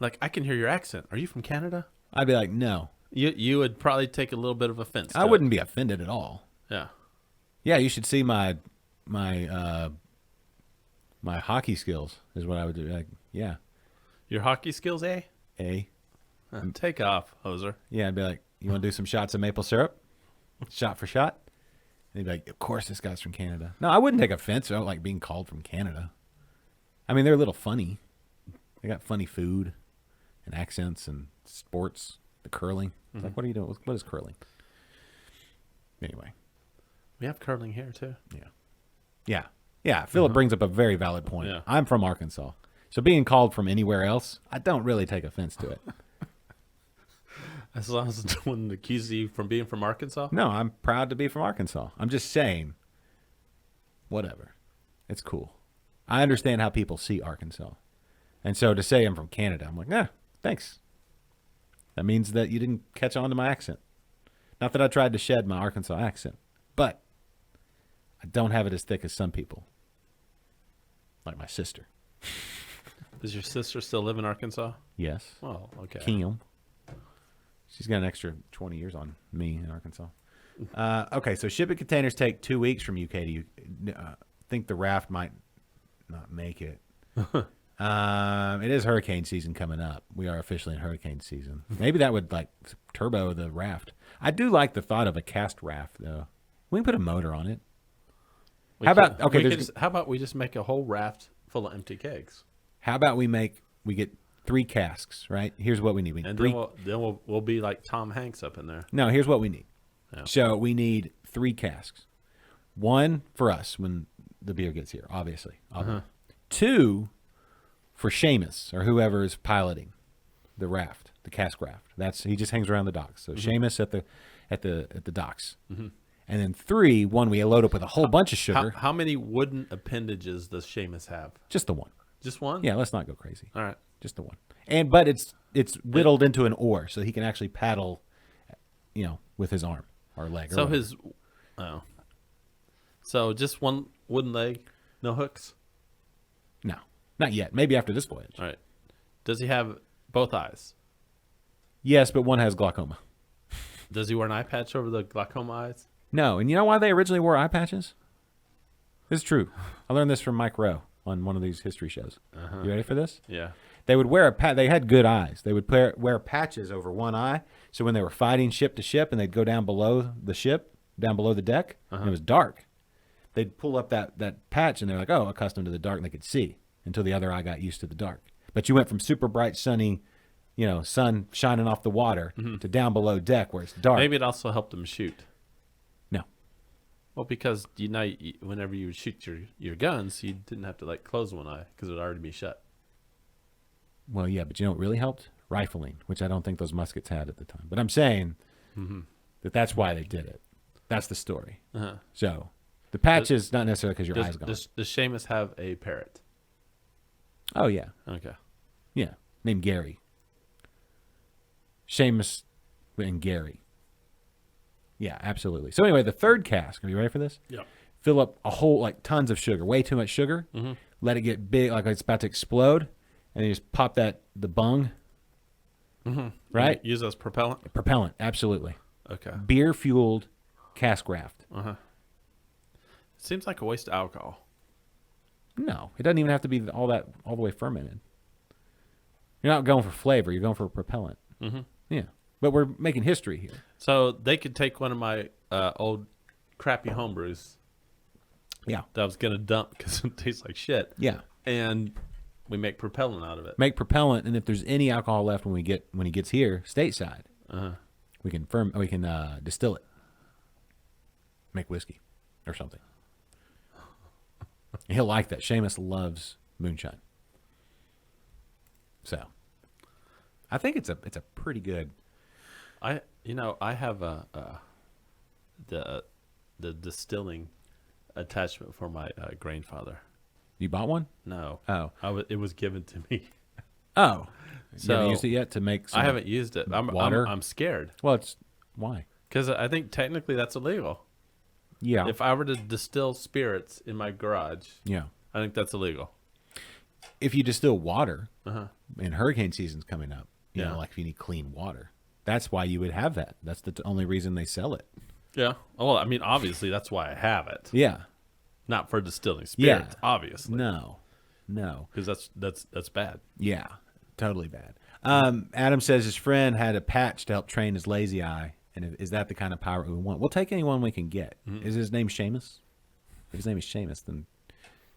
Like, I can hear your accent. Are you from Canada? I'd be like, no. You would probably take a little bit of offense. I wouldn't be offended at all. Yeah. Yeah, you should see my hockey skills is what I would do. Like, yeah. Your hockey skills, eh? Take off, hoser. Yeah, I'd be like, you want to do some shots of maple syrup? Shot for shot? And he'd be like, of course this guy's from Canada. No, I wouldn't take offense. I don't like being called from Canada. I mean, they're a little funny. They got funny food and accents and sports, the curling. It's like, what are you doing? What is curling? Anyway. We have curling here too. Yeah. Philip brings up a very valid point. Yeah. I'm from Arkansas. So being called from anywhere else, I don't really take offense to it. As long as no one accuses you from being from Arkansas. No, I'm proud to be from Arkansas. I'm just saying, whatever. It's cool. I understand how people see Arkansas. And so to say I'm from Canada, I'm like, thanks. That means that you didn't catch on to my accent. Not that I tried to shed my Arkansas accent, but I don't have it as thick as some people. Like my sister. Does your sister still live in Arkansas? Yes. Well, okay. Kim. She's got an extra 20 years on me in Arkansas. Okay, so shipping containers take 2 weeks from UK to think the raft might not make it. It is hurricane season coming up. We are officially in hurricane season. Maybe that would like turbo the raft. I do like the thought of a cast raft, though. We can put a motor on it. How about we just make a whole raft full of empty kegs? How about we get 3 casks, right? Here's what we need. We need And 3. then we'll be like Tom Hanks up in there. No, here's what we need. Yeah. So we need 3 casks. One, for us when the beer gets here, obviously. 2, for Seamus or whoever is piloting the raft, the cask raft. He just hangs around the docks. So Seamus at the docks. And then 3, one we load up with a whole bunch of sugar. How many wooden appendages does Seamus have? Just the one. Just one? Yeah, let's not go crazy. All right. Just the one. But it's whittled into an oar, so he can actually paddle, with his arm or leg. So So just one wooden leg, no hooks? No, not yet. Maybe after this voyage. All right. Does he have both eyes? Yes, but one has glaucoma. Does he wear an eye patch over the glaucoma eyes? No, and you know why they originally wore eye patches? It's true. I learned this from Mike Rowe on one of these history shows. You ready for this? Yeah. They would wear they had good eyes. They would wear patches over one eye, so when they were fighting ship to ship and they'd go down below the ship, down below the deck, and it was dark, they'd pull up that patch and they're like, oh, accustomed to the dark, and they could see until the other eye got used to the dark. But you went from super bright, sunny, sun shining off the water to down below deck where it's dark. Maybe it also helped him shoot. No. Well, because whenever you would shoot your guns, you didn't have to close one eye because it would already be shut. Well, yeah, but you know what really helped? Rifling, which I don't think those muskets had at the time. But I'm saying that's why they did it. That's the story. So the patch is not necessarily because your eye's gone. Does Seamus have a parrot? Oh, yeah. Okay. Yeah. Named Gary. Seamus and Gary. Yeah, absolutely. So anyway, the third cask, are you ready for this? Yeah. Fill up a whole, tons of sugar, way too much sugar. Let it get big, like it's about to explode. And then you just pop the bung. Right? Use as propellant? Propellant, absolutely. Okay. Beer-fueled cask raft. Seems like a waste of alcohol. No, it doesn't even have to be all the way fermented. You're not going for flavor. You're going for propellant. Yeah. But we're making history here. So they could take one of my old crappy homebrews Yeah. that I was going to dump because it tastes like shit. Yeah. And we make propellant out of it. Make propellant, and if there's any alcohol left when he gets here stateside, we can distill it, make whiskey or something. And he'll like that. Seamus loves moonshine, so I think it's a pretty good. I have the distilling attachment for my grandfather. You bought one? No. Oh. It was given to me. Oh. So you haven't used it yet to make some I haven't used it. water? I'm scared. Well, it's why? Because I think technically that's illegal. Yeah. If I were to distill spirits in my garage, Yeah. I think that's illegal. If you distill water, and hurricane season's coming up, you Yeah. know, if you need clean water, that's why you would have that. That's the only reason they sell it. Yeah. Well, I mean, obviously that's why I have it. Yeah. Not for distilling spirits, Yeah. obviously. No. Because that's bad. Yeah. Totally bad. Adam says his friend had a patch to help train his lazy eye. And is that the kind of pirate we want? We'll take anyone we can get. Is his name Seamus? If his name is Seamus, then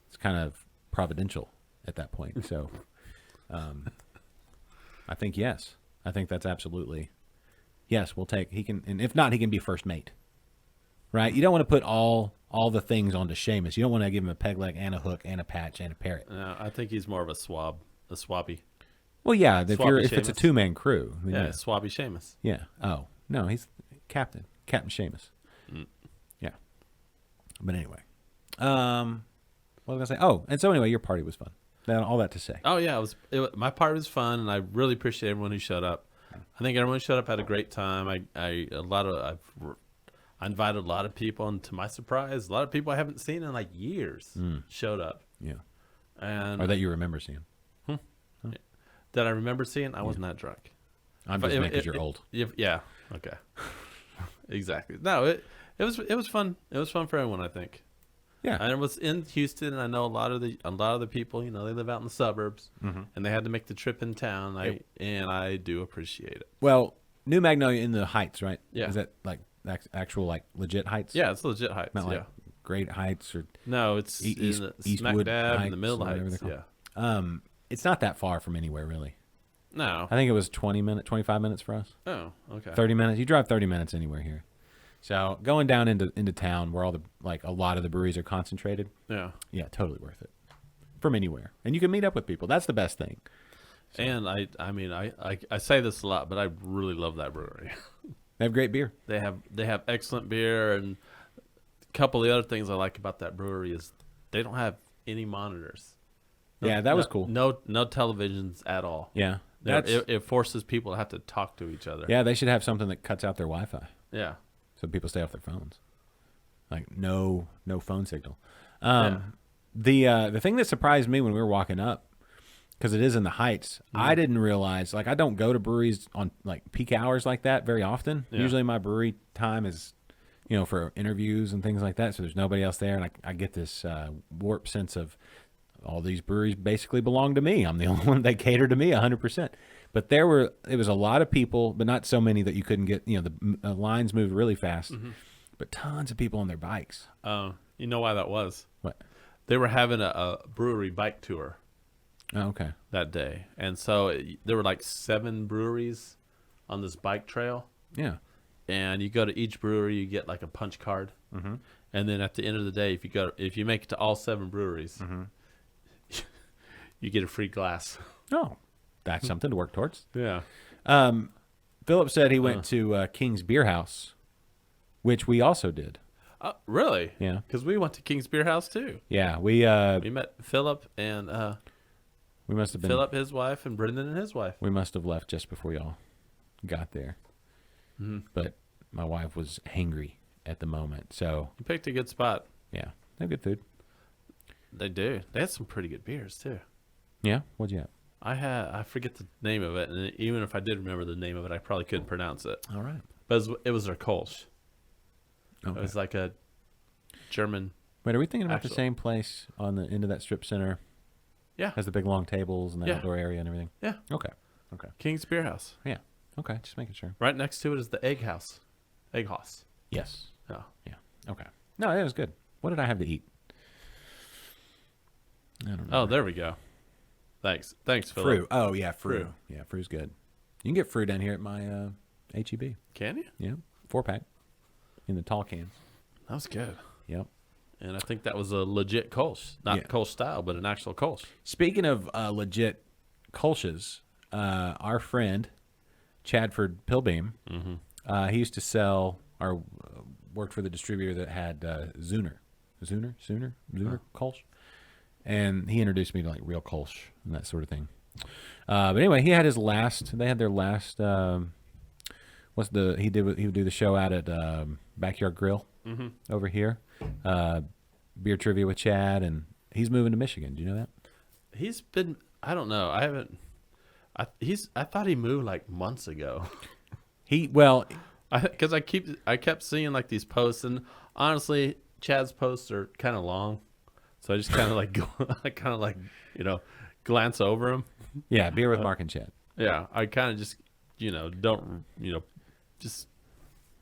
it's kind of providential at that point. So I think yes. I think that's absolutely yes. We'll take. He can, and if not, he can be first mate. Right? You don't want to put all the things onto Seamus. You don't want to give him a peg leg and a hook and a patch and a parrot. I think he's more of a swabby. Well, yeah. If Swappy it's a Seamus. 2-man crew, then Yeah, swabby Seamus. yeah. Oh no, he's Captain Seamus. Yeah. But anyway, what was I gonna say? Oh, and so anyway, your party was fun. All that to say. Oh yeah, my part was fun, and I really appreciate everyone who showed up. I think everyone who showed up had a great time. I invited a lot of people, and to my surprise, a lot of people I haven't seen in like years showed up. Yeah. And Or that you remember seeing. that I remember seeing, I wasn't that drunk. I'm just making because you're old. Yeah. Okay. Exactly. No, it was fun. It was fun for everyone, I think. Yeah. And it was in Houston, and I know a lot of the people. You know, they live out in the suburbs, and they had to make the trip in town. And I do appreciate it. Well, New Magnolia in the Heights, right? Yeah. Is that like actual like legit heights? Yeah, it's legit Heights. Not like Yeah. Great Heights or No, it's East- in the smack Eastwood dab in Heights the middle of or whatever Heights. they're Yeah. called. It's not that far from anywhere really. No. I think it was 25 minutes for us. Oh, okay. 30 minutes. You drive 30 minutes anywhere here. So going down into town where all the a lot of the breweries are concentrated, Yeah. yeah, totally worth it. From anywhere, and you can meet up with people. That's the best thing. And I mean, I say this a lot, but I really love that brewery. They have great beer. They have excellent beer, and a couple of the other things I like about that brewery is they don't have any monitors. Yeah, that was cool. No televisions at all. Yeah, It forces people to have to talk to each other. yeah. They should have something that cuts out their Wi-Fi Yeah. so people stay off their phones. Like no phone signal. Yeah. The thing that surprised me when we were walking up, because it is in the Heights, I didn't realize, I don't go to breweries on peak hours like that very often. Yeah. Usually my brewery time is, for interviews and things like that. So there's nobody else there. And I get this warped sense of all these breweries basically belong to me. I'm the only one they cater to me 100%. But it was a lot of people, but not so many that you couldn't get, the lines moved really fast, but tons of people on their bikes. You know why that was? What? They were having a brewery bike tour Oh, okay. that day, and so there were 7 breweries on this bike trail. Yeah. And you go to each brewery, you get a punch card, and then at the end of the day, if you make it to all 7 breweries, you get a free glass. Oh, that's something to work towards. Yeah. Philip said he went to King's Beer House, which we also did. Really? Yeah. Because we went to King's Beer House too. Yeah, we met Philip and must have been Philip, his wife, and Brendan and his wife. we must have left just before y'all got there. But my wife was hangry at the moment, so You picked a good spot. yeah, they have good food. They do. They had some pretty good beers too. Yeah, what'd you have? I forget the name of it, and even if I did remember the name of it, I probably couldn't pronounce it. All right. But it was their Kolsch. Okay. It was like a German. Wait, are we thinking about the Actual- same place on the end of that strip center? Yeah. Has the big long tables and the Yeah. outdoor area and everything? Yeah. Okay. Okay. King's Beer House. Yeah. Okay. Just making sure. Right next to it is the Egg House. Egg House. Yes. Yeah. Yeah. Okay. No, it was good. What did I have to eat? I don't know. Oh, there we go. Thanks, Philip. Fruit. Oh, yeah, fruit. Fruit. Yeah, fruit's good. You can get fruit down here at my HEB. Can you? Yeah, 4-pack in the tall cans. That was good. Yep. And I think that was a legit Kolsch. Not Yeah. Kolsch style, but an actual Kolsch. Speaking of legit Kolsch's, our friend Chadford Pilbeam, he used to sell or worked for the distributor that had Zuner Kolsch, and he introduced me to real Kolsch and that sort of thing. But anyway, he had his last. They had their last. He would do the show out at Backyard Grill over here. Beer trivia with Chad, and he's moving to Michigan. Do you know that? He's been. I don't know. I haven't. I thought he moved months ago. Because I kept seeing these posts, and honestly, Chad's posts are kind of long, so I just kind of go. I kind of glance over them. Yeah, beer with Mark and Chad. Yeah, I kind of just don't just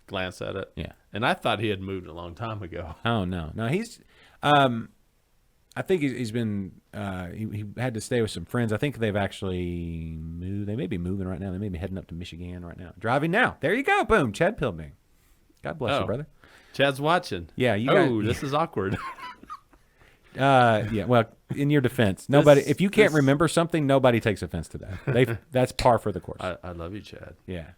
glance at it. Yeah. And I thought he had moved a long time ago. Oh no, he's. I think he's been. He had to stay with some friends. I think they've actually moved. They may be moving right now. They may be heading up to Michigan right now. Driving now. There you go. Boom. Chad Pilbeam. God bless you, brother. Chad's watching. Yeah. This is awkward. Yeah. Well, in your defense, nobody. If you can't remember something, nobody takes offense to that. That's par for the course. I love you, Chad. Yeah.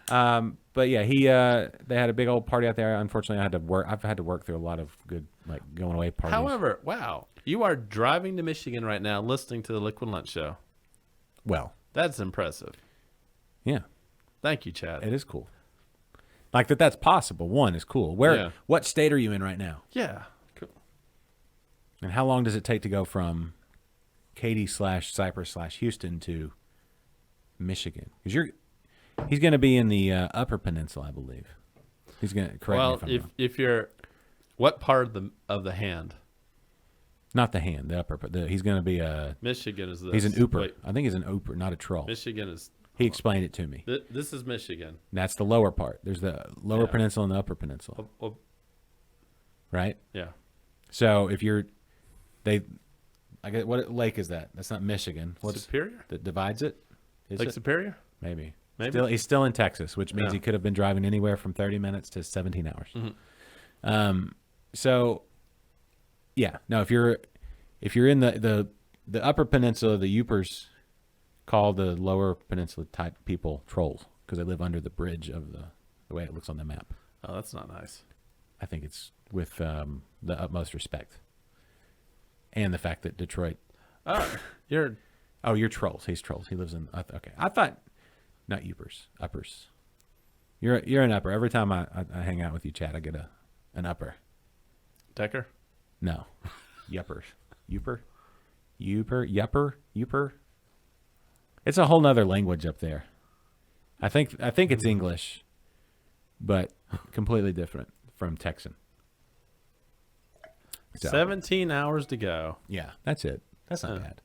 But yeah, they had a big old party out there. Unfortunately, I've had to work through a lot of good going away parties. However, wow, you are driving to Michigan right now, listening to the Liquid Lunch Show. well, That's impressive. yeah, Thank you, Chad. it is cool. That's possible. One is cool. What state are you in right now? Yeah. Cool. And how long does it take to go from Katy/Cypress/Houston to Michigan? Because he's going to be in the Upper Peninsula, I believe. He's going to correct me if I'm wrong. if you're, what part of the hand? Not the hand, the upper. He's going to be Michigan is this. He's an ooper. Wait, I think he's an ooper, not a troll. Michigan is. He explained it to me. This is Michigan. That's the lower part. There's the lower Yeah. peninsula and the upper peninsula, right? Yeah. So if you're, what lake is that? That's not Michigan. What's Superior? that divides it? Is Lake it? Superior? Maybe. Maybe. He's still in Texas, which means Yeah. he could have been driving anywhere from 30 minutes to 17 hours. Mm-hmm. So, yeah, no. If you're in the Upper Peninsula, the Yoopers call the Lower Peninsula type people trolls because they live under the bridge of the way it looks on the map. Oh, that's not nice. I think it's with the utmost respect, and the fact that Detroit. Oh, you're Oh, you're trolls. He's trolls. He lives in. Okay, I thought not Yoopers, uppers. You're an upper. Every time I hang out with you, Chad, I get an upper. Decker. No, yuppers, yupper. It's a whole nother language up there. I think it's English, but completely different from Texan. So, 17 hours to go. yeah, that's it. That's not bad.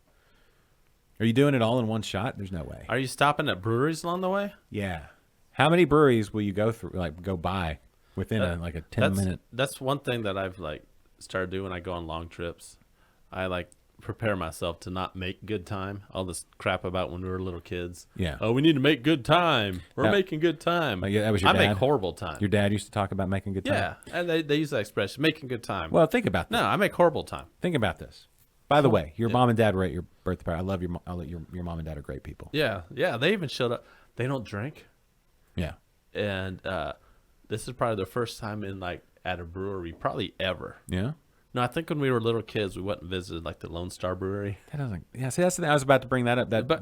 Are you doing it all in one shot? There's no way. Are you stopping at breweries along the way? Yeah. How many breweries will you go through? Like go by within a 10-minute? That's one thing that I've like started doing when I go on long trips. I like prepare myself to not make good time. All this crap about when we were little kids. Yeah. Oh, we need to make good time. We're That- making good time. Like, that was your I dad? make horrible time. Your dad used to talk about making good time. Yeah, and they use that expression, making good time. Well, think about this. no, I make horrible time. Think about this. By the way, your mom and dad were at your birthday party. I love your your mom and dad are great people. Yeah, they even showed up. They don't drink, Yeah. and this is probably their first time in like at a brewery, probably ever. Yeah. No, I think when we were little kids, we went and visited like the Lone Star Brewery. That doesn't. Yeah. See, that's the thing. I was about to bring that up. But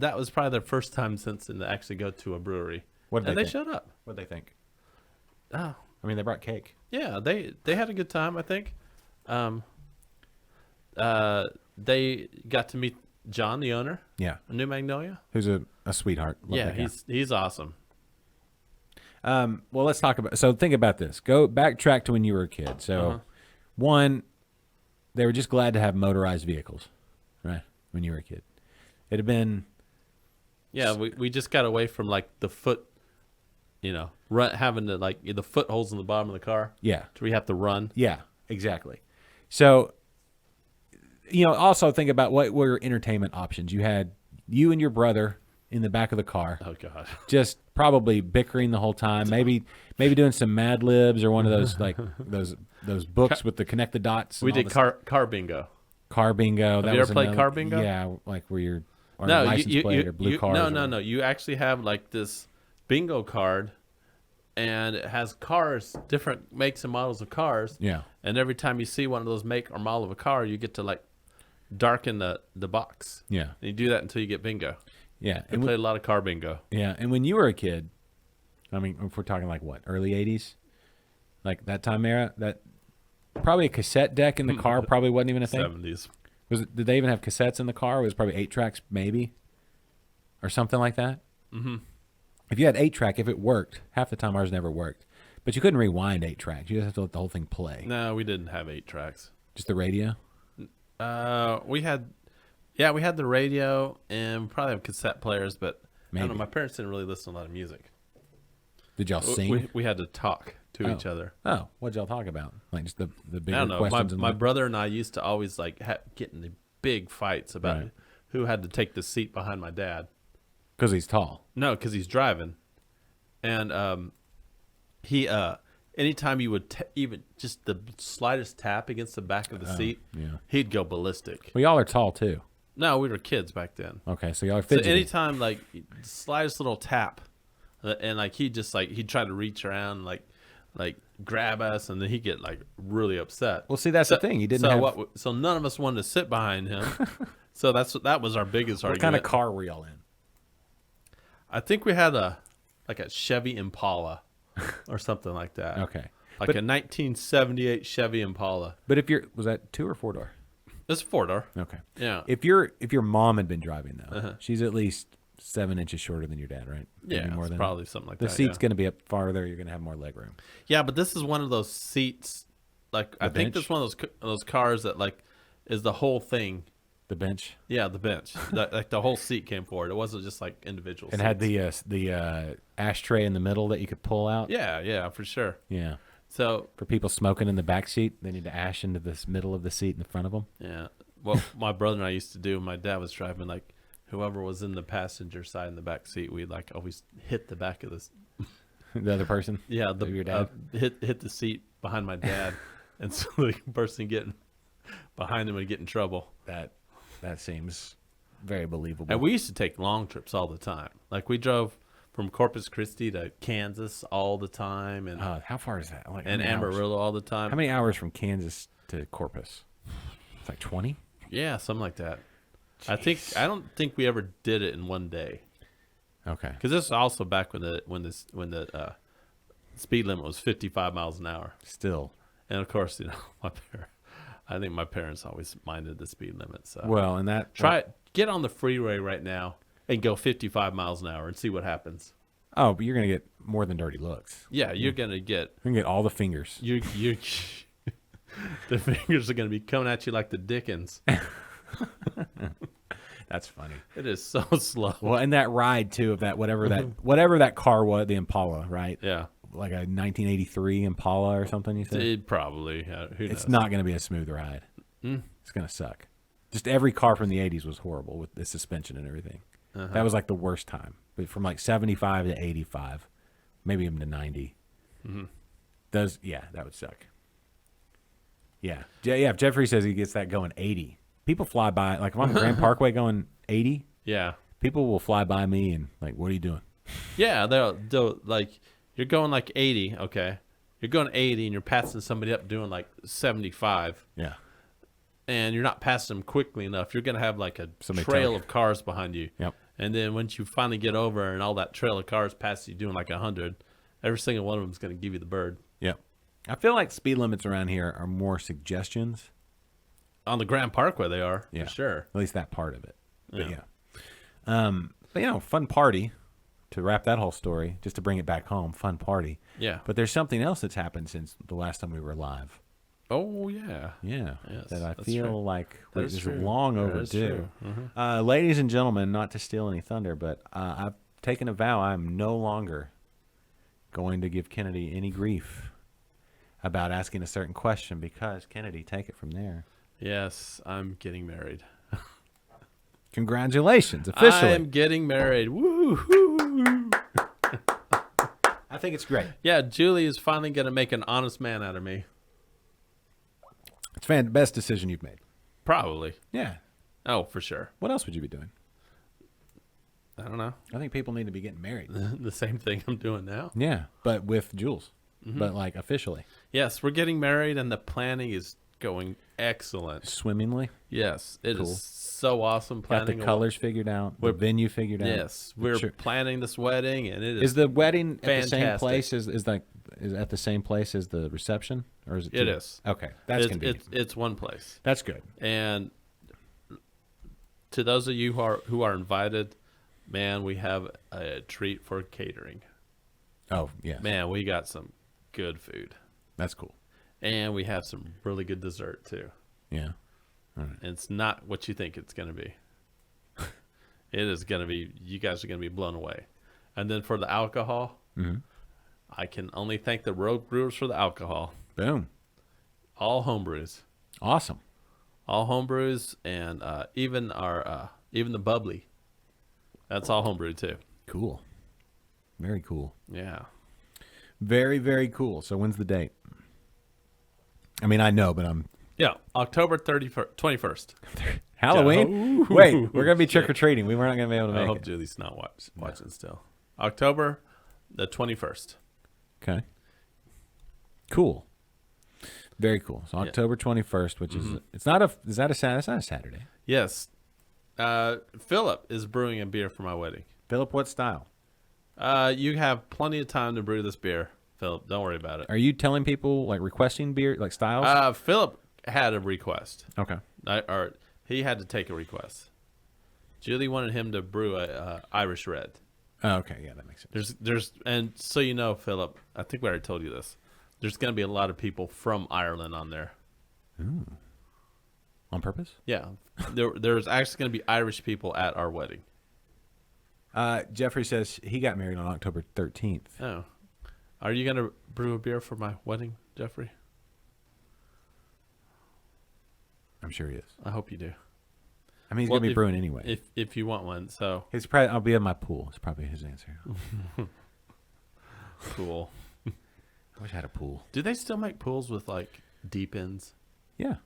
that was probably their first time since to actually go to a brewery. What did and they they think? showed up. What they think? Oh, I mean, they brought cake. yeah, they had a good time. I think. They got to meet John, the owner Yeah. of New Magnolia. Who's a sweetheart. Love Yeah, that guy. he's awesome. Well, let's talk about. So think about this. Go backtrack to when you were a kid. So, one, they were just glad to have motorized vehicles, right? When you were a kid, it had been. Yeah, we just got away from like the foot, having to like the footholds in the bottom of the car. Yeah. So we have to run. Yeah. Exactly. So, also think about what were your entertainment options. You had you and your brother in the back of the car, Oh God. just probably bickering the whole time. Maybe doing some Mad Libs or one of those like those books with the connect the dots. We and all did this- car bingo. car bingo. That you was ever played another- car bingo? Yeah, like where you're or No, license plate or blue cars. No. You actually have like this bingo card, and it has cars, different makes and models of cars. Yeah. And every time you see one of those make or model of a car, you get to like darken the box. Yeah. And you do that until you get bingo. Yeah. We played a lot of car bingo. Yeah, and when you were a kid, I mean, if we're talking like what, early 80s? Like that time era, that probably a cassette deck in the car probably wasn't even a thing. 70s. Did they even have cassettes in the car? It was probably 8 tracks maybe or something like that. Mm-hmm. If you had 8 track, if it worked, half the time ours never worked. But you couldn't rewind 8 tracks. You just have to let the whole thing play. No, we didn't have 8 tracks. Just the radio? We had the radio and we probably have cassette players, but I don't know. Maybe. My parents didn't really listen to a lot of music. Did y'all sing? We had to talk to each other. Oh, what'd y'all talk about? Like just the bigger I don't know. questions. My brother and I used to always like get in the big fights about Right. who had to take the seat behind my dad. Because he's tall. No, because he's driving, and he anytime you would even just the slightest tap against the back of the seat, yeah. he'd go ballistic. Well, y'all are tall too. No, we were kids back then. Okay, so y'all are So fidgety. anytime like the slightest little tap, and like he'd try to reach around like grab us, and then he'd get like really upset. Well, see, that's the thing. You didn't so have. so none of us wanted to sit behind him. So that was our biggest What argument. kind of car were y'all in? I think we had a Chevy Impala or something like that. Okay. Like a 1978 Chevy Impala. But was that 2 or 4 door? It's a 4-door. Okay. Yeah. If your mom had been driving though, she's at least 7 inches shorter than your dad, right? Yeah, Maybe it's probably something like the that. seat's yeah. going to be up farther. You're going to have more leg room. Yeah, but this is one of those seats. Like I think bench? this is one of those cars that like is the whole thing. The bench. Yeah, the bench. Like the whole seat came forward. It wasn't just like individual. And seats. had the ashtray in the middle that you could pull out. Yeah, for sure. Yeah. So For people smoking in the back seat, they need to ash into this middle of the seat in front of them. yeah, what my brother and I used to do when my dad was driving, like whoever was in the passenger side in the back seat, we'd like always hit the back of this. The other person. Yeah, Of your dad? hit the seat behind my dad, and so the person getting behind him would get in trouble. That seems very believable. And we used to take long trips all the time. Like we drove from Corpus Christi to Kansas all the time, and How far is that? Like how and many hours? Amarillo all the time. How many hours from Kansas to Corpus? It's like 20. Yeah, something like that. I don't think we ever did it in one day. Okay. Because this is also back when the speed limit was 55 miles an hour, Still. and of course, I think my parents always minded the speed limit. So Well, and that get on the freeway right now and go 55 miles an hour and see what happens. Oh, but you're gonna get more than dirty looks. Yeah, you're gonna get You're gonna get all the fingers. you the fingers are gonna be coming at you like the Dickens. That's funny. It is so slow. Well, and that ride too of that whatever that car was, the Impala, right? Yeah, Like a 1983 Impala or something. You said it probably. Who knows? it's not gonna be a smooth ride. It's gonna suck. Just every car from the 80s was horrible with the suspension and everything. That was like the worst time. But from like 75 to 85, maybe even to 90. That would suck. Yeah. If Jeffrey says he gets that going 80, people fly by. Like if I'm on the Grand Parkway going 80, Yeah, people will fly by me and like, what are you doing? yeah. They'll like you're going like 80. Okay, you're going 80 and you're passing somebody up doing like 75. Yeah. And you're not passing them quickly enough, you're going to have like a Somebody trail tell you. of cars behind you. Yep. And then once you finally get over and all that trail of cars past you doing like 100, every single one of them is going to give you the bird. Yep. I feel like speed limits around here are more suggestions. On the Grand Parkway, they are, Yeah. for sure. At least that part of it. But Yeah. but fun party to wrap that whole story, just to bring it back home, fun party. Yeah. But there's something else that's happened since the last time we were live. Oh, yeah. Yeah. Yes, that I that's feel true. like That is is true. long That is overdue. true. Ladies and gentlemen, not to steal any thunder, but I've taken a vow I'm no longer going to give Kennedy any grief about asking a certain question because, Kennedy, take it from there. Yes, I'm getting married. Congratulations, officially. I am getting married. Woo-hoo. I think it's great. Yeah, Julie is finally going to make an honest man out of me. It's best decision you've made. Probably. Yeah. Oh, for sure. What else would you be doing? I don't know. I think people need to be getting married. The same thing I'm doing now. Yeah, but with Jules. But like officially. Yes, we're getting married and the planning is going excellent. Swimmingly. Yes, it is Cool. so awesome Got the planning. colors figured out. The venue figured out. Yes, we're Sure. planning this wedding and it is Is the wedding at the same fantastic. place is at the same place as the reception, or is it? It two? is. Okay, that's it's, convenient. it's one place. That's good. And to those of you who are invited, man, we have a treat for catering. Oh yeah, Man, we got some good food. that's cool. And we have some really good dessert too. Yeah, And it's not what you think it's going to be. It is going to be, you guys are going to be blown away. And then for the alcohol, I can only thank the Rogue Brewers for the alcohol. boom, All home brews. awesome. All home brews and even the bubbly. That's all home brewed too. Cool, very cool, Yeah. very very cool. So when's the date? I mean, I know, but I'm Yeah, October 21st. Halloween. Wait, we're gonna be trick or treating. We weren't gonna be able to I make hope it. Julie's not watching still. October the 21st. Okay. Cool. Very cool. So Yeah. October 21st, which is it's not a is that a Saturday? It's not a Saturday. Yes. Philip is brewing a beer for my wedding. Philip, what style? You have plenty of time to brew this beer, Philip. Don't worry about it. Are you telling people like requesting beer like styles? Philip had a request. Okay. Or he had to take a request. Julie wanted him to brew a Irish red. Oh, okay. Yeah, that makes sense. There's and so you know, Philip, I think we already told you this. There's going to be a lot of people from Ireland on there. On purpose? Yeah, there's actually going to be Irish people at our wedding. Jeffrey says he got married on October 13th. Oh, are you going to brew a beer for my wedding, Jeffrey? I'm sure he is. I hope you do. I mean, he's Well, gonna be brewing anyway. if you want one. So His probably I'll be in my pool. It's probably his answer. cool. I wish I had a pool. Do they still make pools with like deep ends? Yeah.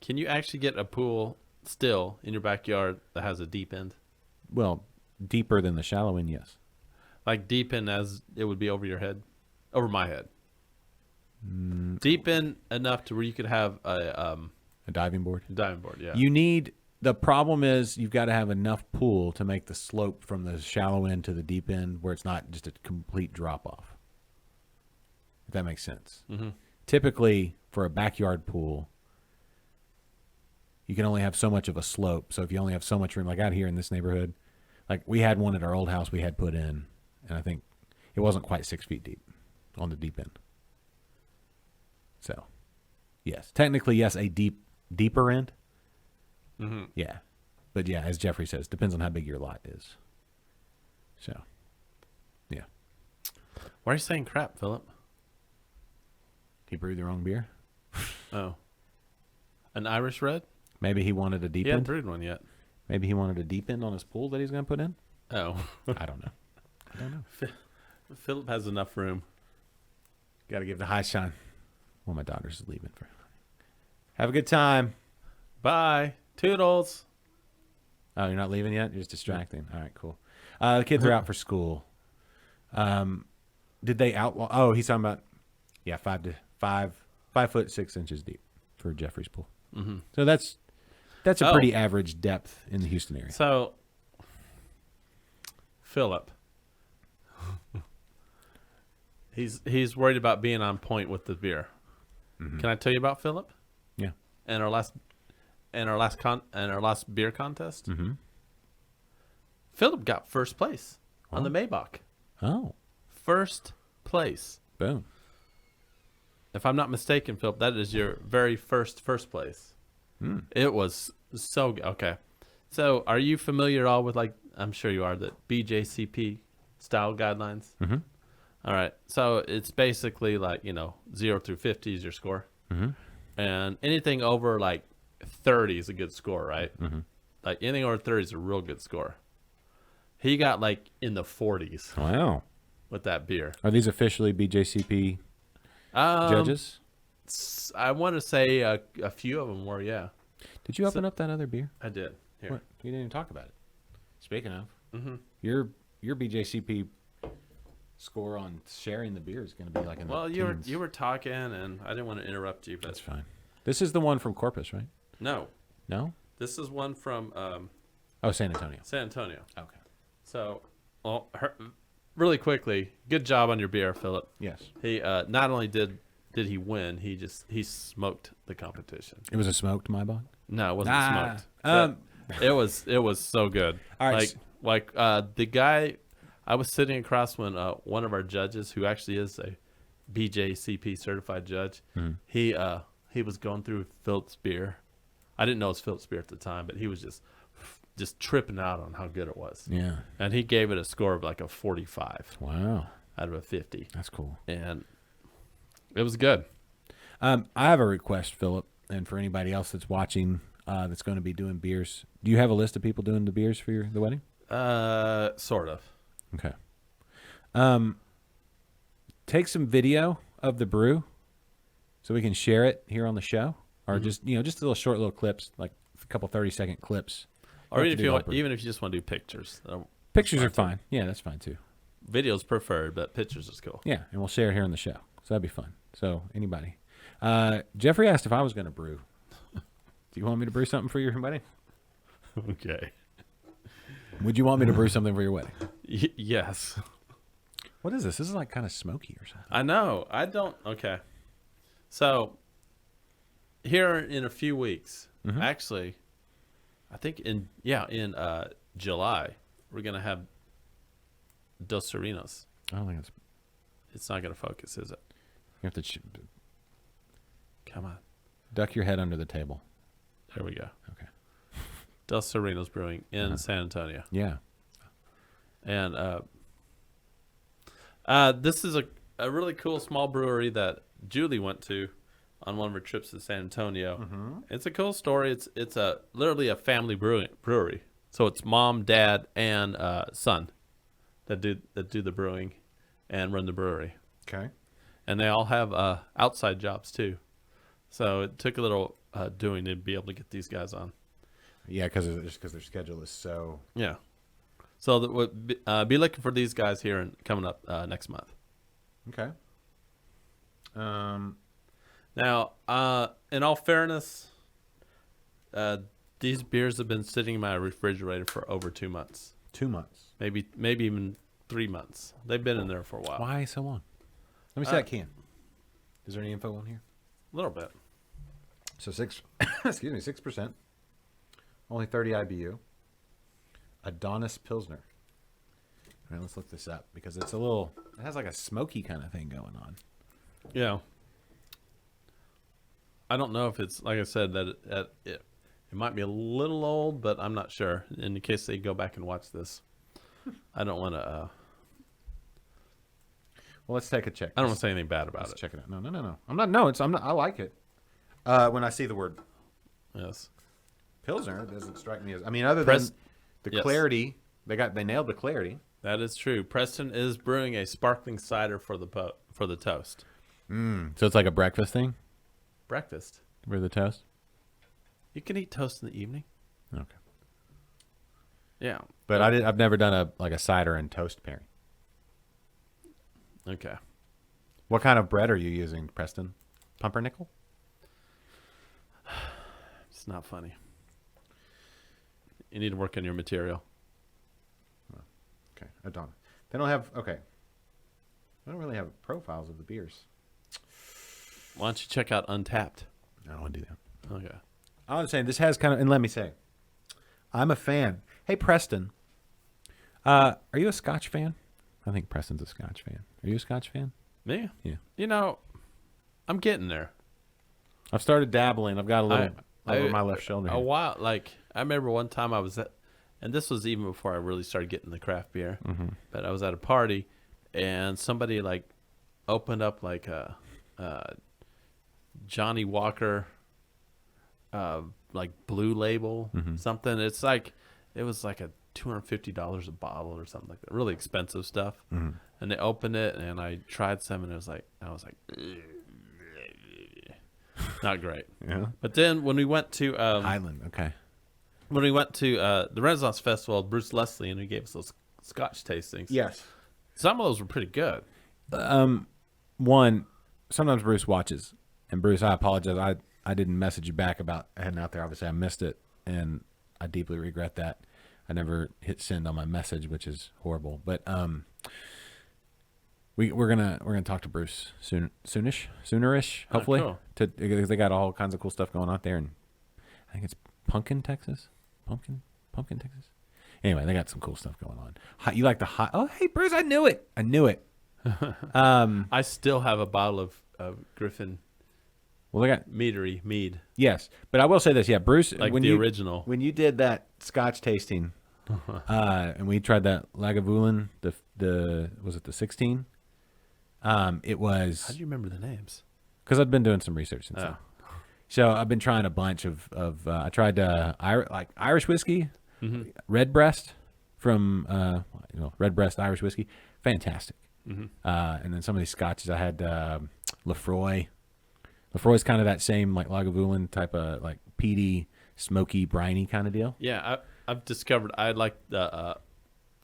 Can you actually get a pool still in your backyard that has a deep end? Well, deeper than the shallow end, yes. Like deep end as it would be over your head, over my head. Deep in enough to where you could have a A diving board. diving board. Yeah. The problem is you've got to have enough pool to make the slope from the shallow end to the deep end where it's not just a complete drop off. If that makes sense. Mm-hmm. Typically, for a backyard pool, you can only have so much of a slope. So if you only have so much room, like out here in this neighborhood, like we had one at our old house we had put in, and I think it wasn't quite 6 feet deep on the deep end. So, yes, technically, yes, a deeper end. Mm-hmm. Yeah, but yeah, as Jeffrey says, depends on how big your lot is. So, yeah, Why are you saying crap, Philip? he brewed the wrong beer. Oh, an Irish red? Maybe he wanted a deep He hadn't end. brewed one yet. Maybe he wanted a deep end on his pool that he's going to put in. Oh, I don't know. I don't know. Philip has enough room. Got to give the high shine. Well, my daughter's leaving. Have a good time. Bye, toodles. Oh, you're not leaving yet? You're just distracting. All right, cool. The kids are out for school. Did they outlaw? Oh, he's talking about, yeah, 5 foot 6 inches deep for Jeffrey's pool. Mm-hmm. So that's a Oh. pretty average depth in the Houston area. So, Philip, he's worried about being on point with the beer. Mm-hmm. Can I tell you about Philip Yeah. and our last beer contest? Mm-hmm. Philip got first place on the Maybach. Oh, First place. boom. If I'm not mistaken, Philip, that is your very first place. It was so good. Okay. So, are you familiar at all with, like, I'm sure you are, the BJCP style guidelines? Mm-hmm. All right. So, it's basically like, 0 through 50 is your score. Mm-hmm. And anything over, like, 30 is a good score, right? Mm-hmm. Like, anything over 30 is a real good score. He got, like, in the 40s Wow. with that beer. Are these officially BJCP judges? I want to say a few of them were, yeah. Did you open up that other beer? I did. Here. What? You didn't even talk about it. Speaking of, Mm-hmm. your BJCP score on sharing the beer is going to be like in Well, the you teens. were talking, and I didn't want to interrupt you, but That's fine. This is the one from Corpus, right? no, No? this is one from Oh, San Antonio. San Antonio. Okay. So, really quickly, good job on your beer, Philip. Yes. He not only did he win, he smoked the competition. It was a smoked Maibach? No, it wasn't Ah, smoked. But it was so good. All right, Like the guy, I was sitting across when one of our judges, who actually is a BJCP certified judge, he was going through Philip's beer. I didn't know it was Philip's beer at the time, but he was just tripping out on how good it was. Yeah. And he gave it a score of like a 45 Wow. out of a 50. That's cool. And it was good. I have a request, Philip, and for anybody else that's watching that's going to be doing beers. Do you have a list of people doing the beers for the wedding? Sort of. Okay. Take some video of the brew so we can share it here on the show, or just little short little clips, like a couple 30-second clips. Or Have even to if do you that brew. even if you just want to do pictures. Pictures are fine, fine. Yeah, that's fine too. Videos preferred, but pictures is cool. Yeah, and we'll share it here on the show. So that'd be fun. So anybody. Jeffrey asked if I was going to brew. Do you want me to brew something for your wedding? Okay. Would you want me to brew something for your wedding? Yes. What is this? This is like kind of smoky or something. I know. I don't. Okay. So, here in a few weeks, actually, I think in July, we're going to have Dos Serenos. I don't think It's not going to focus, is it? you have to Come on. duck your head under the table. There we go. Okay. Dos Serenos Brewing in San Antonio. Yeah. And this is a really cool small brewery that Julie went to on one of her trips to San Antonio. Mm-hmm. It's a cool story. It's a literally a family brewery. So it's mom, dad, and son that do the brewing and run the brewery. Okay. And they all have outside jobs too. So it took a little doing to be able to get these guys on. Yeah, because their schedule is so. Yeah. So be looking for these guys here and coming up next month. Okay. Now, in all fairness, these beers have been sitting in my refrigerator for over 2 months, 2 months. maybe even 3 months. They've been in there for a while. Why so long? Let me see that can. Is there any info on here? A little bit. So 6%. Only 30 IBU. Adonis Pilsner. All right, let's look this up because it has like a smoky kind of thing going on. Yeah. I don't know if it's, like I said, that it might be a little old, but I'm not sure. In case they go back and watch this, I don't want to. Well, let's take a check. I don't want to say anything bad about Let's it. check it out. No. I'm not. No, I'm not. I like it. When I see the word Yes. Pilsner, it doesn't strike me as. I mean, other Pres- than the yes. clarity, they nailed the clarity. That is true. Preston is brewing a sparkling cider for the toast. So it's like a breakfast thing Breakfast. for the toast. You can eat toast in the evening. Okay. Yeah. But I've never done a cider and toast pairing. Okay. What kind of bread are you using, Preston? Pumpernickel? It's not funny. You need to work on your material. Okay, Adonis. They don't have. Okay. They don't really have profiles of the beers. Why don't you check out Untapped? I don't want to do that. Okay. I'm saying this has kind of, and let me say, I'm a fan. Hey, Preston, are you a Scotch fan? I think Preston's a Scotch fan. Are you a Scotch fan? Me? Yeah. You know, I'm getting there. I've started dabbling. I've got a little over my left shoulder. A Here. while, like I remember one time I was at, and this was even before I really started getting the craft beer. Mm-hmm. But I was at a party, and somebody like opened up like a Johnny Walker, like Blue Label something. It's like it was like a $250 a bottle or something like that. Really expensive stuff. And they opened it, and I tried some, and I was like, not great. Yeah. But then when we went to Highland. Okay. when we went to the Renaissance Festival, Bruce Leslie, and he gave us those Scotch tastings. Yes. Some of those were pretty good. One, sometimes Bruce watches, and Bruce, I apologize. I didn't message you back about heading out there. Obviously, I missed it, and I deeply regret that. I never hit send on my message, which is horrible. But we're gonna talk to Bruce soonerish, hopefully. Cool. Because they got all kinds of cool stuff going on there, and I think it's Pumpkin, Texas. Pumpkin, Texas. Anyway, they got some cool stuff going on. You like the hot? Oh, hey, Bruce, I knew it. I still have a bottle of Griffin Well, they got Meadery mead, yes, but I will say this. Yeah, Bruce, like when the you original. when you did that Scotch tasting, and we tried that Lagavulin, the was it the 16? It was How do you remember the names? because I've been doing some research since then. Oh. So I've been trying a bunch of I tried Irish whiskey, Redbreast from Redbreast Irish whiskey, fantastic. And then some of these scotches I had Lefroy. Lefroy's kind of that same like Lagavulin type of like peaty, smoky, briny kind of deal. Yeah, I've discovered I like the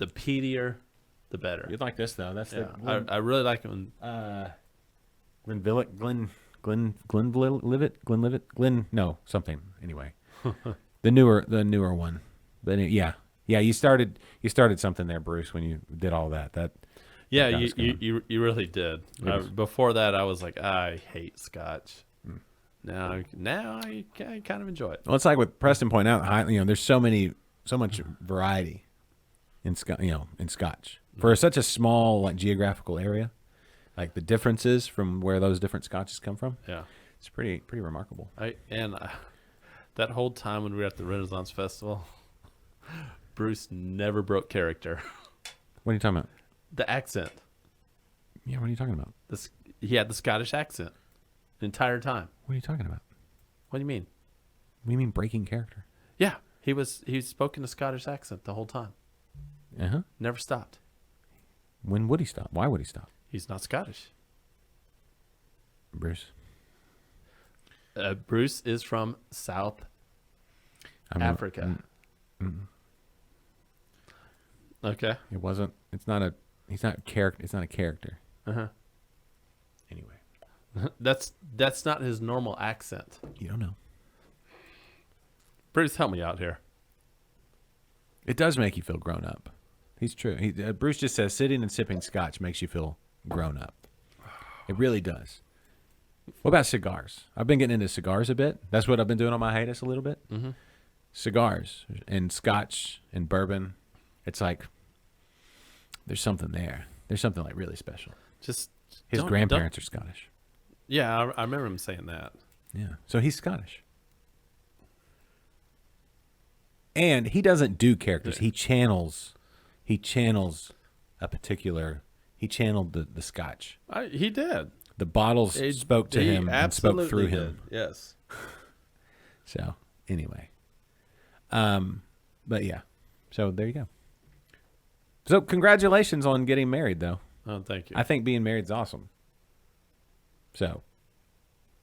peatier, the better. You'd like this though. That's Yeah, the I really like it when Glen no something anyway. the newer one. But yeah. You started something there, Bruce, when you did all that. yeah, got us going. you really did. Before that, I was like, I hate Scotch. Now I kind of enjoy it. Well, it's like what Preston pointed out. There's so much variety in Scotch for such a small like geographical area. Like the differences from where those different Scotches come from. Yeah, It's pretty remarkable. That whole time when we were at the Renaissance Festival, Bruce never broke character. What are you talking about? The accent. Yeah, what are you talking about? He had the Scottish accent. the entire time. What are you talking about? What do you mean? What do you mean breaking character? Yeah, he spoke in a Scottish accent the whole time. Uh-huh. Never stopped. When would he stop? Why would he stop? He's not Scottish. Bruce? Bruce is from South Africa. Okay. It wasn't. It's not a. He's not a character. It's not a character. Uh-huh. Anyway, That's not his normal accent. you don't know. Bruce, help me out here. It does make you feel grown up. He's true. Bruce just says sitting and sipping scotch makes you feel grown up. It really does. What about cigars? I've been getting into cigars a bit. That's what I've been doing on my hiatus a little bit. Mm-hmm. Cigars and scotch and bourbon. It's like there's something there. There's something like really special. Just His don't- grandparents are Scottish. Yeah, I remember him saying that. Yeah. So he's Scottish. And he doesn't do characters. He channels a particular. He channeled the scotch. He did. The bottles spoke to him and spoke through absolutely him. did, yes. So anyway, but yeah, so there you go. So congratulations on getting married, though. Oh, thank you. I think being married is awesome. So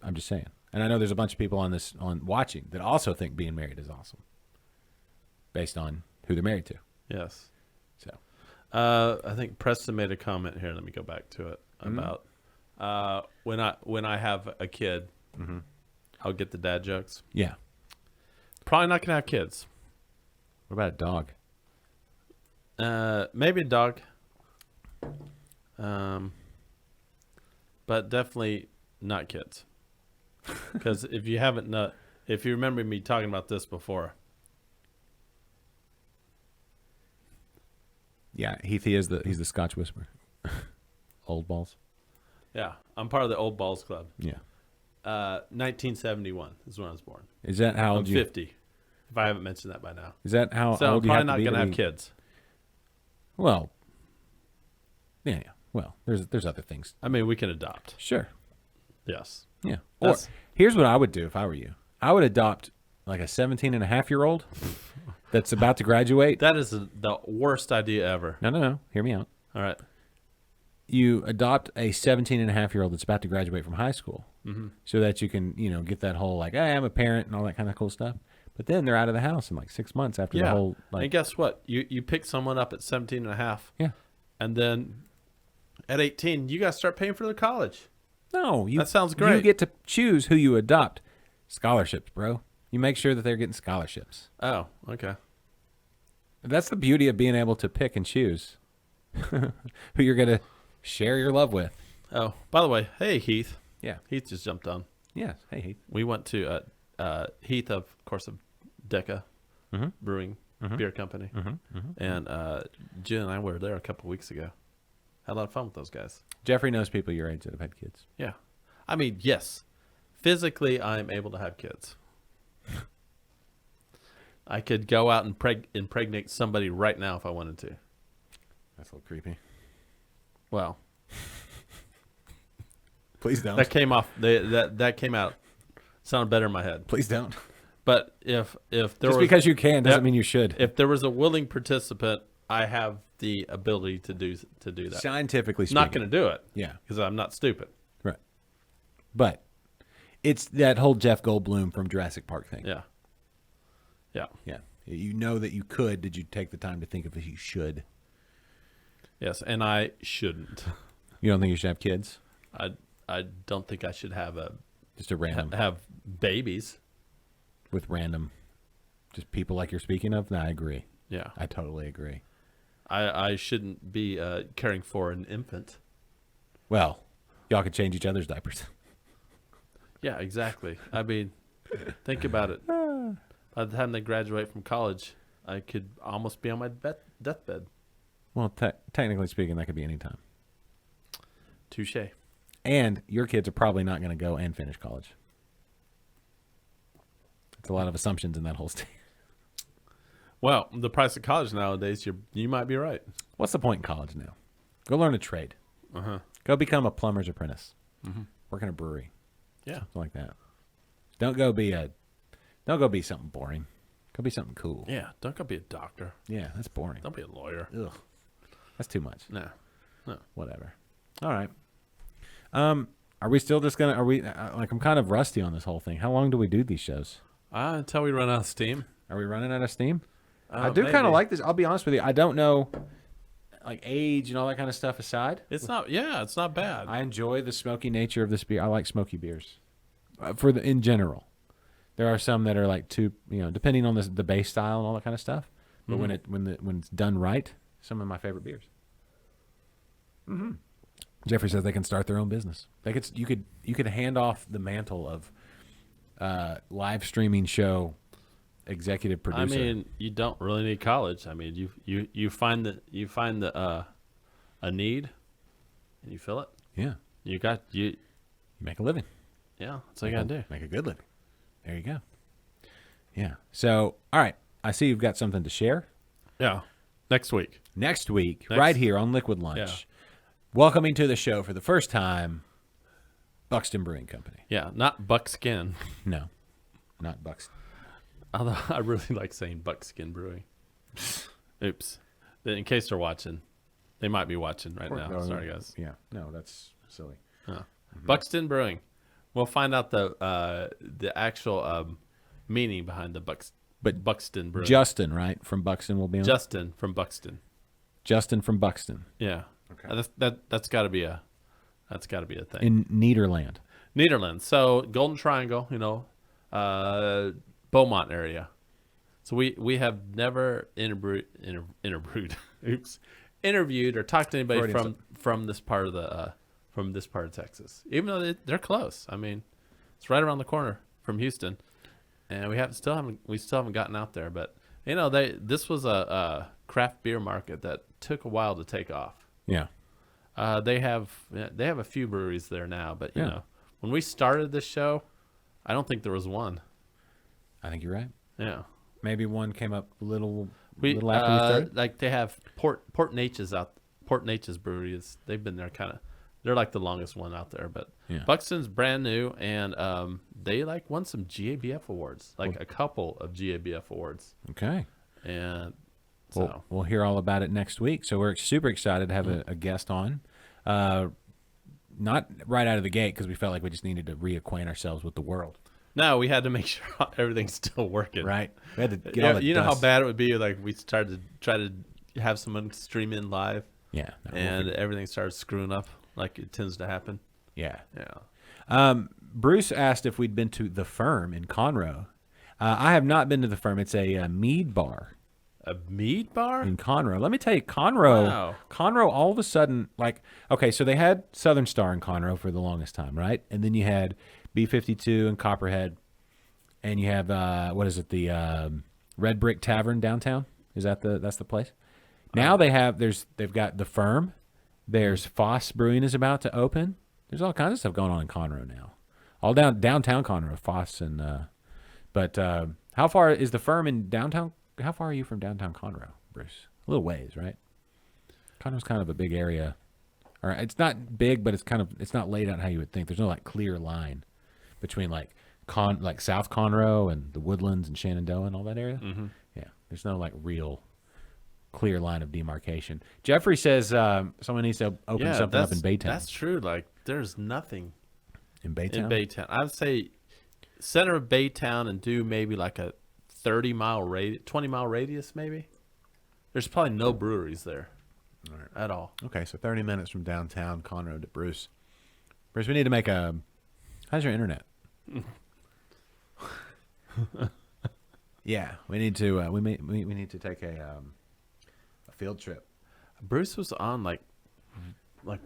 I'm just saying, and I know there's a bunch of people on watching that also think being married is awesome, based on who they're married to. Yes. So I think Preston made a comment here. Let me go back to it about when I have a kid, I'll get the dad jokes. yeah. Probably not gonna have kids. What about a dog? Maybe a dog. But definitely not kids. Because if you remember me talking about this before, Yeah, he's the Scotch whisperer. Old balls. yeah, I'm part of the Old Balls Club. Yeah. 1971 is when I was born. Is that how I'm old you? 50. If I haven't mentioned that by now, Is that how so I'm old you probably have to not be gonna to have be- kids. Well, yeah. Well, there's other things. I mean, we can adopt. Sure. Yes. Yeah. Or That's- here's what I would do if I were you. I would adopt like a 17-and-a-half-year-old that's about to graduate. That is the worst idea ever. No. Hear me out. All right. You adopt a 17-and-a-half-year-old that's about to graduate from high school, so that you can, get that whole like, hey, I'm a parent and all that kind of cool stuff. But then they're out of the house in like 6 months after the Yeah. whole And like, guess what? You pick someone up at 17 and a half. yeah. And then at 18, you got to start paying for their college. No, That sounds You great. get to choose who you adopt. Scholarships, bro. You make sure that they're getting scholarships. Oh, okay. That's the beauty of being able to pick and choose who you're going to share your love with. Oh, by the way, hey, Heath. Yeah. Heath just jumped on. Yes. Hey, Heath. We went to Heath, of course, of Decca Brewing Beer Company. And Jen and I were there a couple weeks ago. Had a lot of fun with those guys. Jeffrey knows people your age that have had kids. Yeah. I mean, yes. Physically, I'm able to have kids. I could go out and impregnate somebody right now if I wanted to. That's a little creepy. Well, Please don't. that came off. That came out. Sounded better in my head. Please don't. But if there Just was, because you can doesn't Yep. mean you should. if there was a willing participant, I have the ability to do that. Scientifically speaking. Not going to do it. Yeah. Because I'm not stupid. Right. But it's that whole Jeff Goldblum from Jurassic Park thing. Yeah. Yeah. Yeah. You know that you could. Did you take the time to think of if you should? Yes, and I shouldn't. You don't think you should have kids? I don't think I should have Just a random have babies. with random, just people like you're speaking of? No, I agree. Yeah. I totally agree. I shouldn't be caring for an infant. Well, y'all could change each other's diapers. Yeah, exactly. I mean, think about it. By the time they graduate from college, I could almost be on my deathbed. Well, technically speaking, that could be any time. Touche. And your kids are probably not going to go and finish college. It's a lot of assumptions in that whole state. Well, the price of college nowadays, you might be right. What's the point in college now? Go learn a trade. Uh-huh. Go become a plumber's apprentice. Work in a brewery. Yeah. Something like that. Don't go be something boring. Go be something cool. Yeah. Don't go be a doctor. Yeah, that's boring. Don't be a lawyer. Ugh. That's too much. No. Whatever. All right. Are we still just gonna? Are we like? I'm kind of rusty on this whole thing. How long do we do these shows? Until we run out of steam. Are we running out of steam? I do kind maybe. of like this. I'll be honest with you. I don't know, like age and all that kind of stuff aside. It's not. Yeah, it's not bad. I enjoy the smoky nature of this beer. I like smoky beers, in general. There are some that are like too, depending on the base style and all that kind of stuff. But when it's done right, some of my favorite beers. Mm-hmm. Jeffrey says they can start their own business. You could hand off the mantle of live streaming show executive producer. I mean, you don't really need college. I mean, you find a need, and you fill it. Yeah, You make a living. Yeah, that's all you gotta do. Make a good living. There you go. Yeah. So, all right. I see you've got something to share. Yeah. Next week. Next week, right here on Liquid Lunch, Yeah. welcoming to the show for the first time, Buxton Brewing Company. Yeah, not buckskin. No, not Buxton. Although I really like saying buckskin brewing. Oops. In case they're watching, they might be watching right now. No, Sorry, guys. Yeah. No, that's silly. Buxton Brewing. We'll find out the actual meaning behind the Buxton Brewing. Justin, right, from Buxton will be on. Justin from Buxton. Justin from Buxton Yeah. Okay. That's got to be a thing. in Nederland. Netherlands. So Golden Triangle, Beaumont area. So we have never interviewed or talked to anybody Freudian from this part of Texas. Even though they're close. I mean, it's right around the corner from Houston, and we still haven't gotten out there. But this was a craft beer market that took a while to take off. Yeah. They have a few breweries there now, but Yeah. When we started this show, I don't think there was one. I think you're right. Yeah, Maybe one came up a little after we we started. like they have Port Neches Port Neches Brewery. They've been there they're like the longest one out there, but Yeah. Buxton's brand new, and they won some GABF awards, a couple of GABF awards, Okay. and so We'll hear all about it next week. So we're super excited to have a guest on. Not right out of the gate because we felt like we just needed to reacquaint ourselves with the world. no, we had to make sure everything's still working. Right. We had to get all the You know how dust. bad it would be we started to try to have someone stream in live, Yeah. No, and everything started screwing up like it tends to happen. yeah. Yeah. Bruce asked if we'd been to the Firm in Conroe. I have not been to the Firm. It's a mead bar A mead bar? in Conroe. Let me tell you, Conroe, all of a sudden, okay, so they had Southern Star in Conroe for the longest time, right? And then you had B52 and Copperhead, and you have the Red Brick Tavern downtown? That's the place? Now they've got the Firm. There's Foss Brewing is about to open. There's all kinds of stuff going on in Conroe now. All downtown Conroe, Foss and but how far is the Firm in downtown? How far are you from downtown Conroe, Bruce? A little ways, right? Conroe's kind of a big area. Or it's not big, but it's not laid out how you would think. There's no clear line between South Conroe and the Woodlands and Shenandoah and all that area. Mm-hmm. Yeah, there's no real clear line of demarcation. Jeffrey says someone needs to open something up in Baytown. That's true. There's nothing In Baytown? in Baytown. I'd say center of Baytown and do maybe a 30-mile radius, 20-mile radius maybe. There's probably no breweries there at all. Okay, so 30 minutes from downtown Conroe to Bruce. Bruce, we need to make how's your internet? Yeah, we need to we need to take a field trip. Bruce was on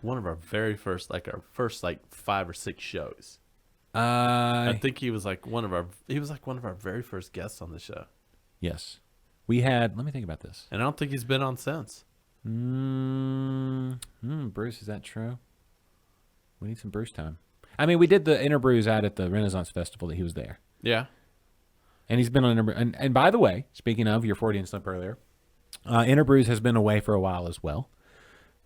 one of our very first our first 5 or 6 shows. I think he was one of our very first guests on the show. Yes. We had, let me think about this. And I don't think he's been on since. Bruce, is that true? We need some Bruce time. I mean, we did the Interbrews out at the Renaissance Festival that he was there. Yeah. And he's been on Interbrews. And by the way, speaking of your Freudian slip earlier, Interbrews has been away for a while as well.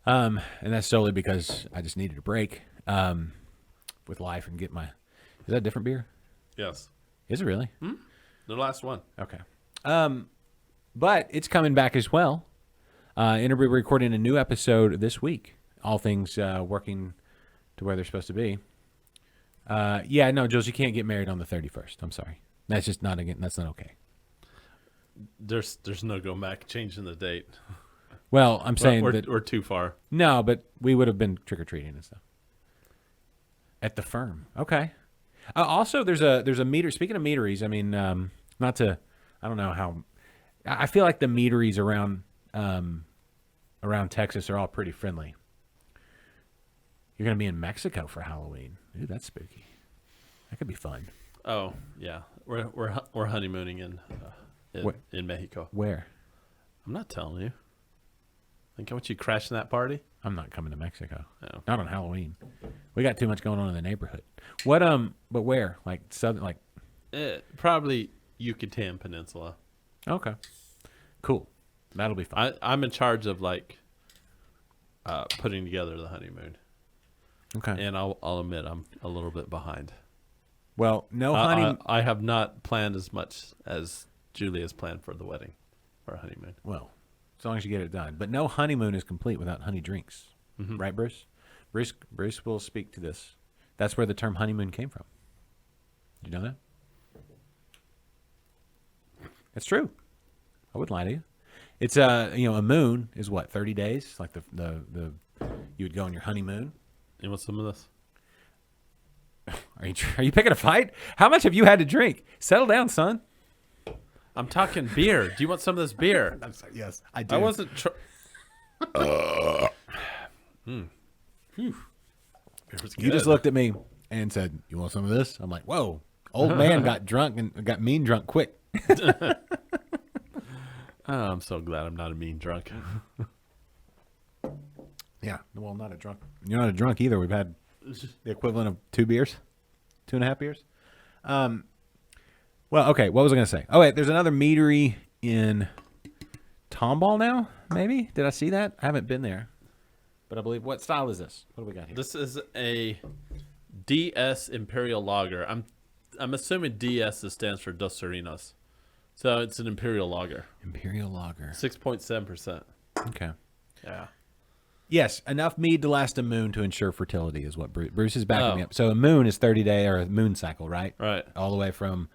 And that's solely because I just needed a break with life and get Is that a different beer? Yes. Is it really? The last one. Okay. But it's coming back as well. Interbrew recording a new episode this week. All things working to where they're supposed to be. Yeah, no, Jules, you can't get married on the 31st. I'm sorry. That's just not again. That's not okay. There's no going back, changing the date. Well, I'm saying we're, that we're too far. no, but we would have been trick or treating and stuff at the firm. Okay. Also, there's a meter. Speaking of meaderies, I mean, not to. I don't know how. I feel like the meaderies around Texas are all pretty friendly. You're gonna be in Mexico for Halloween. Ooh, that's spooky. That could be fun. Oh yeah, we're honeymooning in Mexico. Where? I'm not telling you. Think I want you crashing that party? I'm not coming to Mexico. No. Not on Halloween. We got too much going on in the neighborhood. What but where? Like southern like Probably Yucatan Peninsula. okay. Cool. That'll be fun. I'm in charge of like putting together the honeymoon, Okay. and I'll admit I'm a little bit behind. Well, no honey. I have not planned as much as Julie has planned for the wedding, or honeymoon. Well, as long as you get it done. But no honeymoon is complete without honey drinks. Right, Bruce? Bruce will speak to this. That's where the term honeymoon came from. Did you know that? That's true. I wouldn't lie to you. It's a moon is what, 30 days? Like the you would go on your honeymoon. You want some of this? Are you picking a fight? How much have you had to drink? Settle down, son. I'm talking beer. Do you want some of this beer? I'm sorry. Yes, I do. I wasn't. You just looked at me and said, "You want some of this?" I'm like, "Whoa!" Old man got drunk and got mean drunk quick. Oh, I'm so glad I'm not a mean drunk. Yeah. Well, not a drunk. You're not a drunk either. We've had the equivalent of 2 beers, 2.5 beers. Well, okay. What was I going to say? Oh, wait. There's another meadery in Tomball now. Maybe did I see that? I haven't been there, but I believe. What style is this? What do we got here? This is a DS Imperial Lager. I'm assuming DS stands for Dos Serenos. So it's an Imperial Lager. Imperial Lager. 6.7%. Okay. Yeah. Yes, enough mead to last a moon to ensure fertility is what Bruce is backing me up. So a moon is 30-day or a moon cycle, right? Right. All the way from,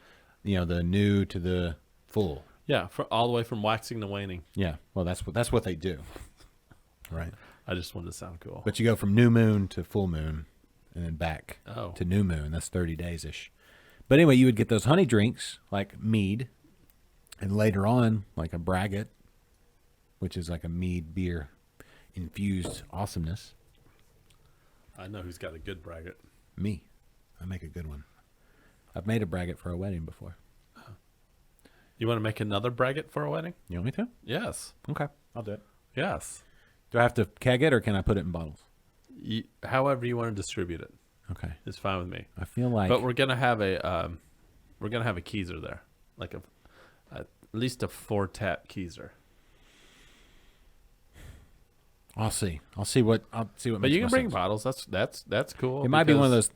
the new to the full. Yeah, all the way from waxing to waning. Yeah. Well, that's what they do. Right. I just wanted to sound cool. But you go from new moon to full moon, and then back Oh. to new moon. That's 30 days ish. But anyway, you would get those honey drinks like mead, and later on like a braggot, which is like a mead beer infused awesomeness. I know who's got a good braggot. Me, I make a good one. I've made a braggot for a wedding before. You want to make another braggot for a wedding? You want me to? Yes. Okay, I'll do it. Yes. Do I have to keg it or can I put it in bottles? However you want to distribute it Okay. is fine with me. I feel like. But we're gonna have a keezer there, like at least a 4-tap keezer. I'll see. I'll see what. But makes you can more bring sense. bottles. That's cool. It might be one of those.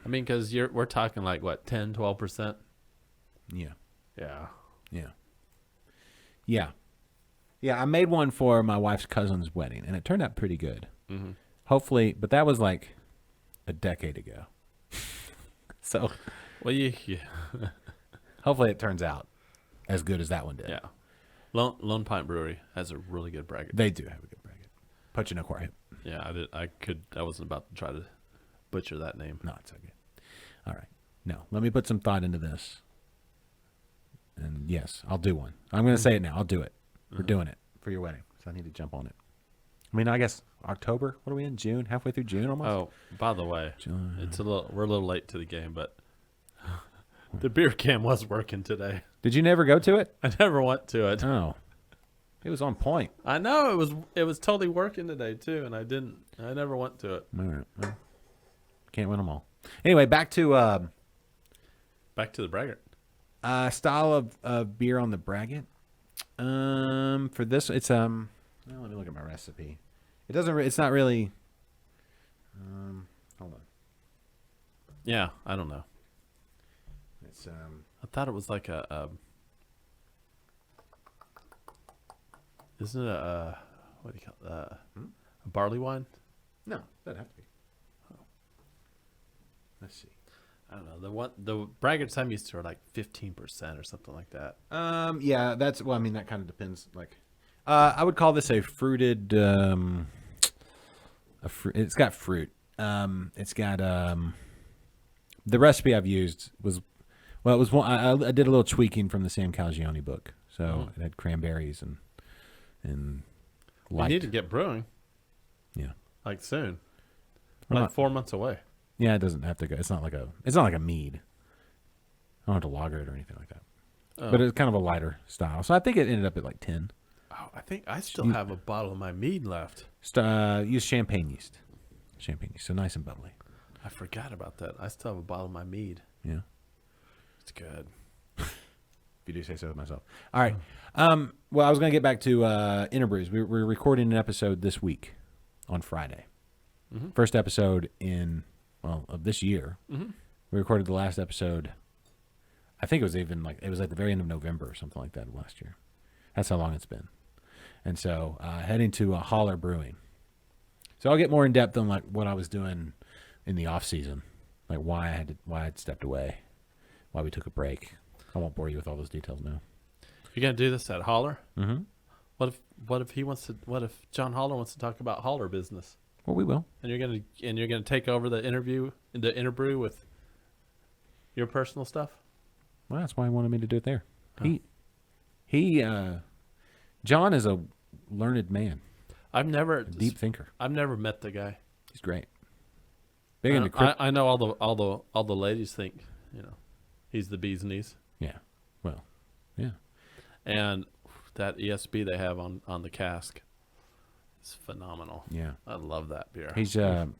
I mean, because we're talking like what 10, 12%. Yeah. Yeah. Yeah. Yeah. Yeah, I made one for my wife's cousin's wedding, and it turned out pretty good. Mm-hmm. Hopefully, but that was like a decade ago. So Well, yeah. hopefully it turns out as good as that one did. Yeah. Lone Pint Brewery has a really good braggot. They do have a good bracket. Pachinoquart. Yeah, I wasn't about to try to butcher that name. No, it's okay. All right. No, let me put some thought into this. And yes, I'll do one. I'm going to say it now. I'll do it. We're doing it for your wedding. So I need to jump on it. I mean, I guess October. What are we in? June? Halfway through June almost? Oh, by the way, July. we're a little late to the game, but the beer can was working today. Did you never go to it? I never went to it. Oh. It was on point. I know it was totally working today too, and I never went to it. All right. Well, can't win them all. Anyway, back to Back to the braggart. style of beer on the braggot. For this, it's well, let me look at my recipe. It doesn't. It's not really. Hold on. Yeah, I don't know. It's I thought it was like a isn't it a what do you call it? A barley wine? no, that'd have to be. Let's see. I don't know. The braggarts I'm used to are like 15% or something like that. Yeah, that's well. I mean, that kind of depends. Like, I would call this a fruited. It's got fruit. It's got the recipe I've used was, well, it was one. I did a little tweaking from the Sam Calagione book, so it had cranberries and We light. need to get brewing Yeah, like soon. We're Like not- 4 months away. yeah. It doesn't have to go. It's not like a mead. I don't have to lager it or anything like that. Oh. But it's kind of a lighter style. So I think it ended up at like 10. Oh, I think I still have a bottle of my mead left. Use champagne yeast. Champagne yeast, so nice and bubbly. I forgot about that. I still have a bottle of my mead. Yeah. It's good. If you do say so myself. All right. Well, I was going to get back to Interbrews. We're recording an episode this week on Friday. First episode of this year. We recorded the last episode. I think it was at the very end of November or something like that of last year. That's how long it's been. And so heading to Holler Brewing. So I'll get more in depth on like what I was doing in the off season, like why I'd stepped away, why we took a break. I won't bore you with all those details now. You're gonna do this at Holler? Mm-hmm. What if John Holler wants to talk about Holler business? Well, we will. And you're gonna take over the interbrew with your personal stuff? Well, that's why he wanted me to do it there. John is a learned man, I've never a deep thinker. I've never met the guy. He's great. Big into crypto. I know all the ladies think, he's the bee's knees. Yeah. Well, yeah. And that ESB they have on the cask is phenomenal. Yeah. I love that beer. He's real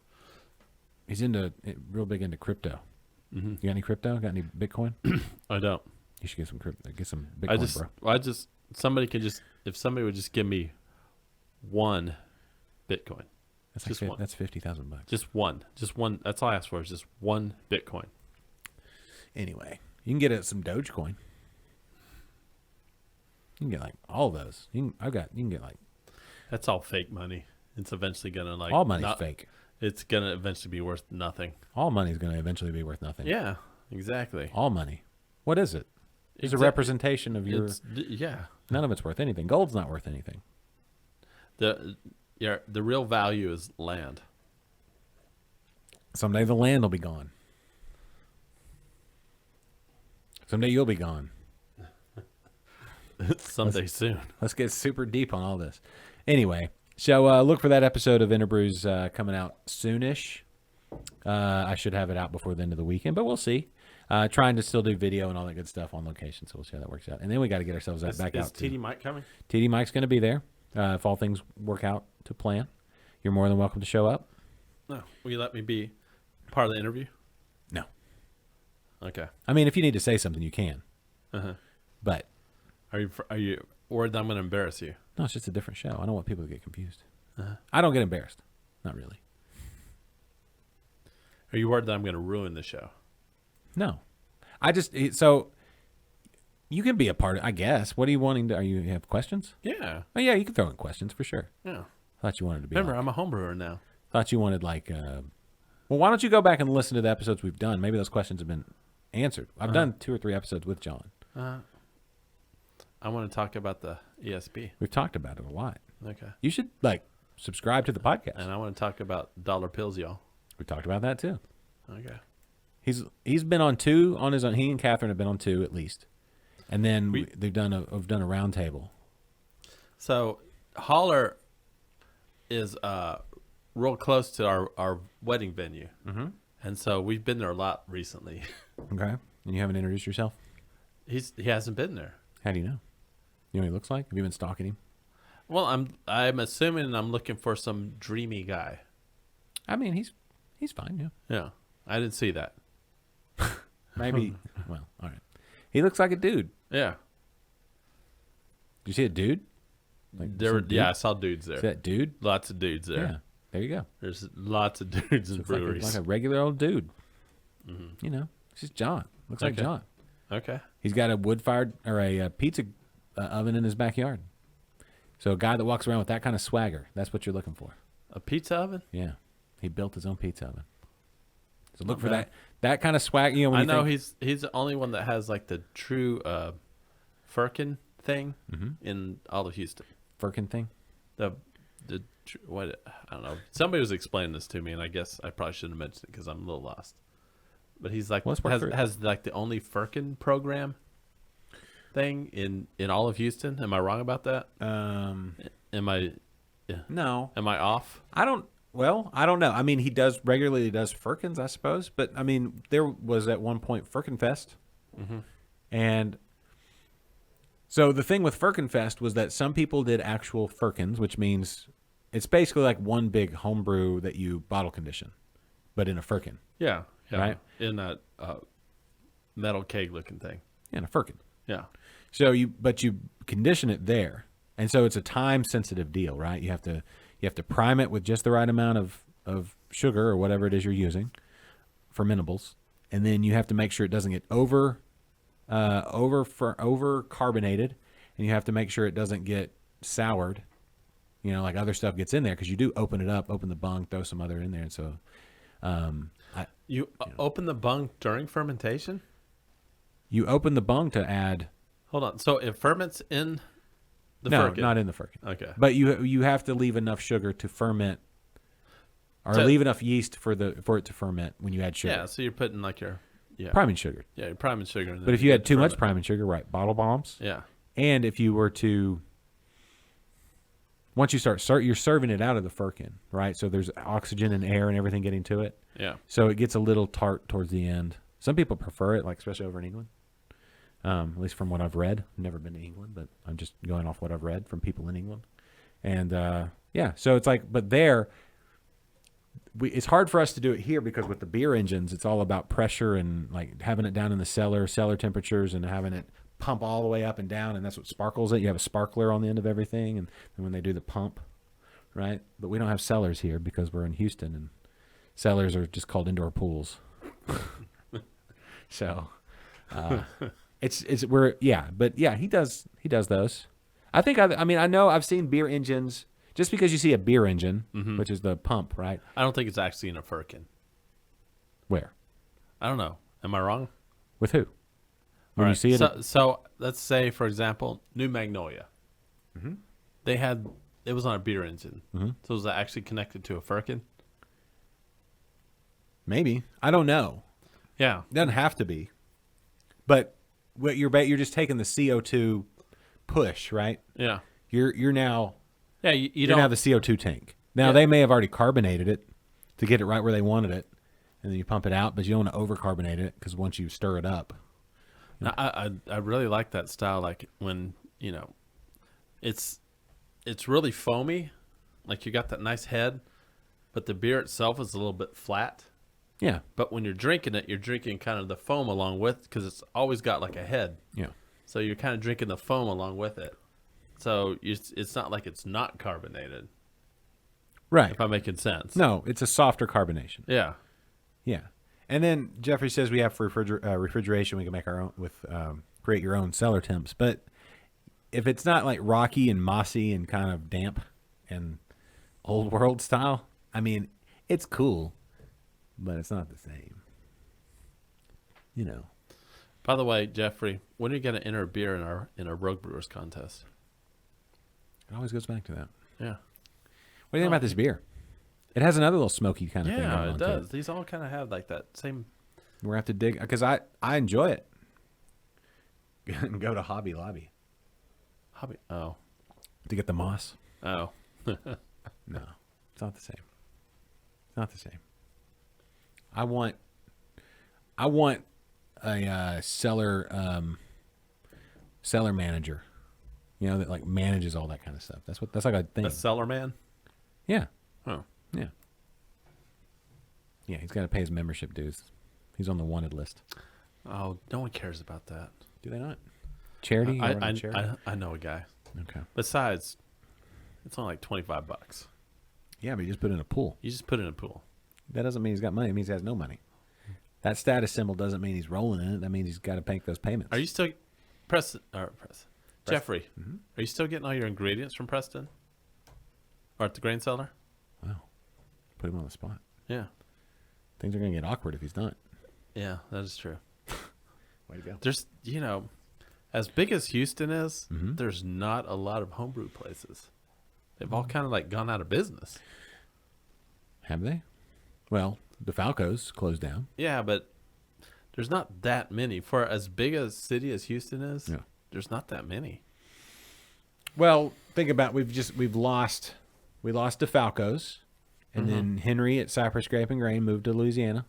big into crypto. Mm-hmm. You got any crypto? Got any Bitcoin? I don't. You should get some crypto. Get some Bitcoin, bro. If somebody would just give me one Bitcoin, That's just like one. that's $50,000. just one. That's all I ask for is just one Bitcoin. Anyway, you can get some Dogecoin. You can get like all those. You can get like That's all fake money. It's eventually gonna all money's fake. It's gonna eventually be worth nothing. All money's going to eventually be worth nothing. Yeah, exactly. All money. What is it? It's a Exact- representation of your. Yeah. None of it's worth anything. Gold's not worth anything. The real value is land. Someday the land will be gone. Someday you'll be gone. Someday soon. Let's get super deep on all this. Anyway, so look for that episode of Interbrews coming out soonish. I should have it out before the end of the weekend, but we'll see. Trying to still do video and all that good stuff on location, so we'll see how that works out. And then we got to get ourselves back Is out. to- TD Mike coming? TD Mike's going to be there if all things work out to plan. You're more than welcome to show up. No. Will you let me be part of the interview? No. Okay. I mean, if you need to say something, you can. Uh-huh. But Are you worried that I'm going to embarrass you? no, it's just a different show. I don't want people to get confused. Uh-huh. I don't get embarrassed. Not really. Are you worried that I'm going to ruin the show? No. So you can be a part of, I guess. What are you wanting to, you have questions? Yeah. Oh, yeah, you can throw in questions for sure. Yeah. Thought you wanted to be. Remember, like- I'm a home brewer now. thought you wanted like, well, why don't you go back and listen to the episodes we've done? Maybe those questions have been answered. I've done 2 or 3 episodes with John. I want to talk about the ESB. We've talked about it a lot. Okay. You should like subscribe to the podcast. And I want to talk about dollar pills, y'all. We talked about that too. Okay. He's been on 2 on his own. He and Catherine have been on 2 at least, and then we've done a round table. So Holler is real close to our wedding venue. Mm-hmm. And so we've been there a lot recently. Okay, and you haven't introduced yourself. He hasn't been there. How do you know? You know what he looks like? Have you been stalking him? Well, I'm assuming I'm looking for some dreamy guy. I mean, he's fine. Yeah, Yeah. I didn't see that. maybe. Well, all right. He looks like a dude. Yeah. Did you see a dude? Like, There were, some dude? yeah, I saw dudes there. See that dude? Lots of dudes there. Yeah. There you go. There's lots of dudes in Looks like breweries. like a regular old dude. You know, it's just John. Looks like Okay. John. Okay. He's got a wood-fired or a pizza oven in his backyard. So a guy that walks around with that kind of swagger, that's what you're looking for. A pizza oven? Yeah. He built his own pizza oven. So look Not for bad. that kind of swag. You know, when I you know think, he's the only one that has like the true Firkin thing Mm-hmm. in all of Houston. Firkin thing. What I don't know. Somebody was explaining this to me, and I guess I probably shouldn't have mentioned it because I'm a little lost. But he's like Well, let's work through it. has like the only Firkin program thing in all of Houston. Am I wrong about that? Am I No. am I off? I don't. Well, I don't know. I mean, he regularly does Firkins, I suppose. But I mean, there was at one point Firkin Fest, and so the thing with Firkin Fest was that some people did actual Firkins, which means it's basically like one big homebrew that you bottle condition, but in a Firkin. Yeah. Right. In that metal keg looking thing. Yeah, in a Firkin. Yeah. So you condition it there, and so it's a time sensitive deal, right? You have to prime it with just the right amount of sugar or whatever it is you're using, fermentables, and then you have to make sure it doesn't get over carbonated, and you have to make sure it doesn't get soured, you know, like other stuff gets in there because you do open it up, open the bung, throw some other in there, and so You open the bung during fermentation? you open the bung to add. Hold on. So it ferments in the No, Firkin? not in the Firkin. Okay. But you have to leave enough sugar to ferment, or To- leave enough yeast for it to ferment when you add sugar. Yeah, so you're putting like your Priming sugar. Yeah, you're priming sugar. And But then if you had get too much ferment. priming sugar, right, bottle bombs. Yeah. And if you were to, once you start, you're serving it out of the Firkin, right? So there's oxygen and air and everything getting to it. Yeah. So it gets a little tart towards the end. Some people prefer it, like especially over in England. At least from what I've read. I've never been to England, but I'm just going off what I've read from people in England. And yeah, so it's like, but there, it's hard for us to do it here because with the beer engines, it's all about pressure and like having it down in the cellar temperatures, and having it pump all the way up and down, and that's what sparkles it. You have a sparkler on the end of everything, and when they do the pump, right? But we don't have cellars here because we're in Houston, and cellars are just called indoor pools. So but yeah, he does those. I think I mean I know I've seen beer engines. Just because you see a beer engine, which is the pump, right? I don't think it's actually in a Firkin. Where? I don't know. Am I wrong? With who? When All you right. see it, So let's say, for example, New Magnolia. They had it was on a beer engine. So was that actually connected to a Firkin? maybe. I don't know. Yeah. It doesn't have to be. But what you're just taking the CO2 push, right? Yeah. You're now Yeah. You you don't don't have the CO2 tank. Now Yeah. they may have already carbonated it to get it right where they wanted it, and then you pump it out, but you don't want to over carbonate it because once you stir it up, No, I really like that style. Like when it's really foamy, like you got that nice head, but the beer itself is a little bit flat. yeah, But when you're drinking it, you're drinking kind of the foam along with, because it's always got like a head. yeah, So you're kind of drinking the foam along with it. So it's not like it's not carbonated. right. If I'm making sense. No, it's a softer carbonation. Yeah. Yeah, and then Jeffrey says we have for refrigeration. We can make our own create your own cellar temps. But if it's not like rocky and mossy and kind of damp and old world style, I mean, it's cool, but it's not the same. You know. By the way, Jeffrey, when are you going to enter a beer in our Rogue Brewers contest? It always goes back to that. Yeah. What do you think about this beer? It has another little smoky kind of thing. Yeah, going it on to does. These all kind of have like that same. We're gonna have to dig because I enjoy it. Go to Hobby Lobby Hobby. Oh. to get the moss. Oh. No, it's not the same. It's not the same. I want a cellar manager, that like manages all that kind of stuff. That's like a thing. A cellar man? Yeah, Oh. yeah, yeah. He's got to pay his membership dues. He's on the wanted list. Oh, no one cares about that. Do they not? Charity? You run a charity? I know a guy. Okay. Besides, it's only like $25. Yeah, but you just put it in a pool. You just put it in a pool. That doesn't mean he's got money. It means he has no money. That status symbol doesn't mean he's rolling in it. That means he's got to make those payments. Are you still Preston? Jeffrey, are you still getting all your ingredients from Preston? Or at the grain cellar? Wow. Put him on the spot. Yeah. Things are going to get awkward if he's not. Yeah, that is true. Way to go. There's, as big as Houston is, there's not a lot of homebrew places. They've all kind of like gone out of business. Have they? Well, DeFalco's closed down. Yeah, but there's not that many. For as big a city as Houston is, Yeah. there's not that many. Well, think about we lost DeFalco's, and then Henry at Cypress Grape and Grain moved to Louisiana.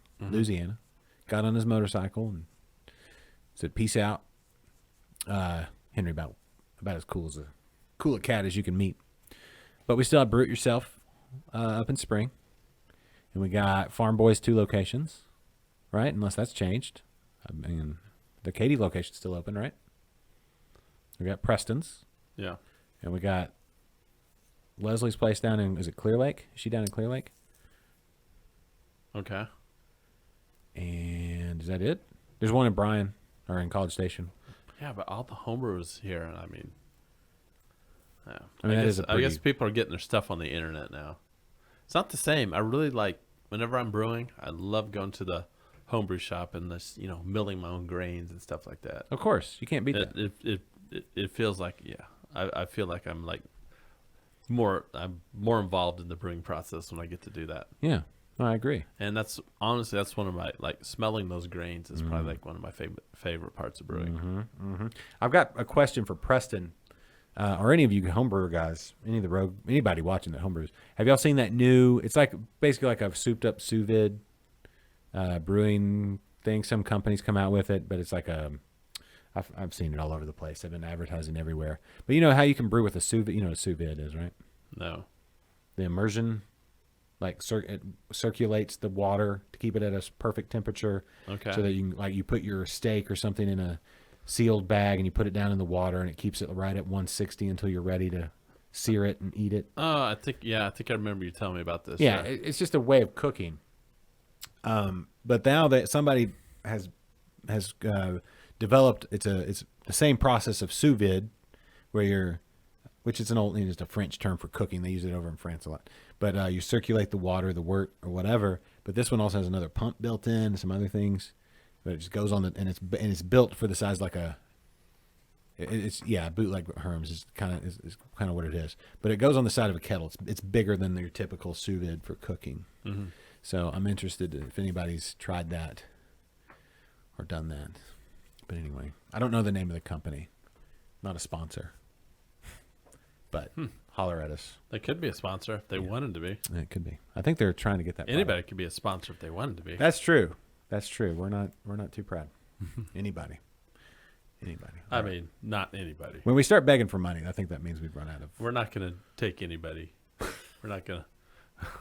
Got on his motorcycle and said, "Peace out." Henry about as cool a cat as you can meet. But we still have Brew It Yourself up in Spring, and we got Farm Boys 2 locations, right? Unless that's changed. I mean, the Katy location's still open, right? We got Preston's. Yeah. And we got Leslie's place down in, is it Clear Lake? Is she down in Clear Lake? Okay. And is that it? There's one in Bryan, or in College Station. Yeah, but all the homebrewers here, I mean, yeah. I mean, I guess people are getting their stuff on the internet now. It's not the same. I really like, whenever I'm brewing, I love going to the homebrew shop and this, milling my own grains and stuff like that. Of course, you can't beat that. It feels like, I feel like I'm like more involved in the brewing process when I get to do that. Yeah, no, I agree. And that's one of my, like, smelling those grains is probably like one of my favorite parts of brewing. I've got a question for Preston, or any of you homebrewer guys, anybody watching that homebrews. Have y'all seen that new? It's like basically like a souped up sous vide brewing thing. Some companies come out with it, but it's like I've seen it all over the place. They've been advertising everywhere. But you know how you can brew with a sous vide? You know what a sous vide is, right? No. The immersion, like it circulates the water to keep it at a perfect temperature. Okay. So that you can, like, you put your steak or something in a sealed bag and you put it down in the water and it keeps it right at 160 until you're ready to sear it and eat it. Oh, I think I remember you telling me about this. Yeah, it's just a way of cooking. But now that somebody has developed, it's the same process of sous vide, which is just a French term for cooking. They use it over in France a lot. But you circulate the water, the wort, or whatever. But this one also has another pump built in, some other things. But it just goes on and it's built for the size like bootleg Herms is kind of what it is. But it goes on the side of a kettle. It's bigger than your typical sous vide for cooking. Mm-hmm. So I'm interested if anybody's tried that or done that. But anyway, I don't know the name of the company. Not a sponsor. But holler at us. They could be a sponsor if they wanted to be. It could be. I think they're trying to get that. Anybody could be a sponsor if they wanted to be. That's true. We're not too proud. Anybody. I mean, not anybody. When we start begging for money, I think that means we've run out of. We're not going to take anybody. We're not going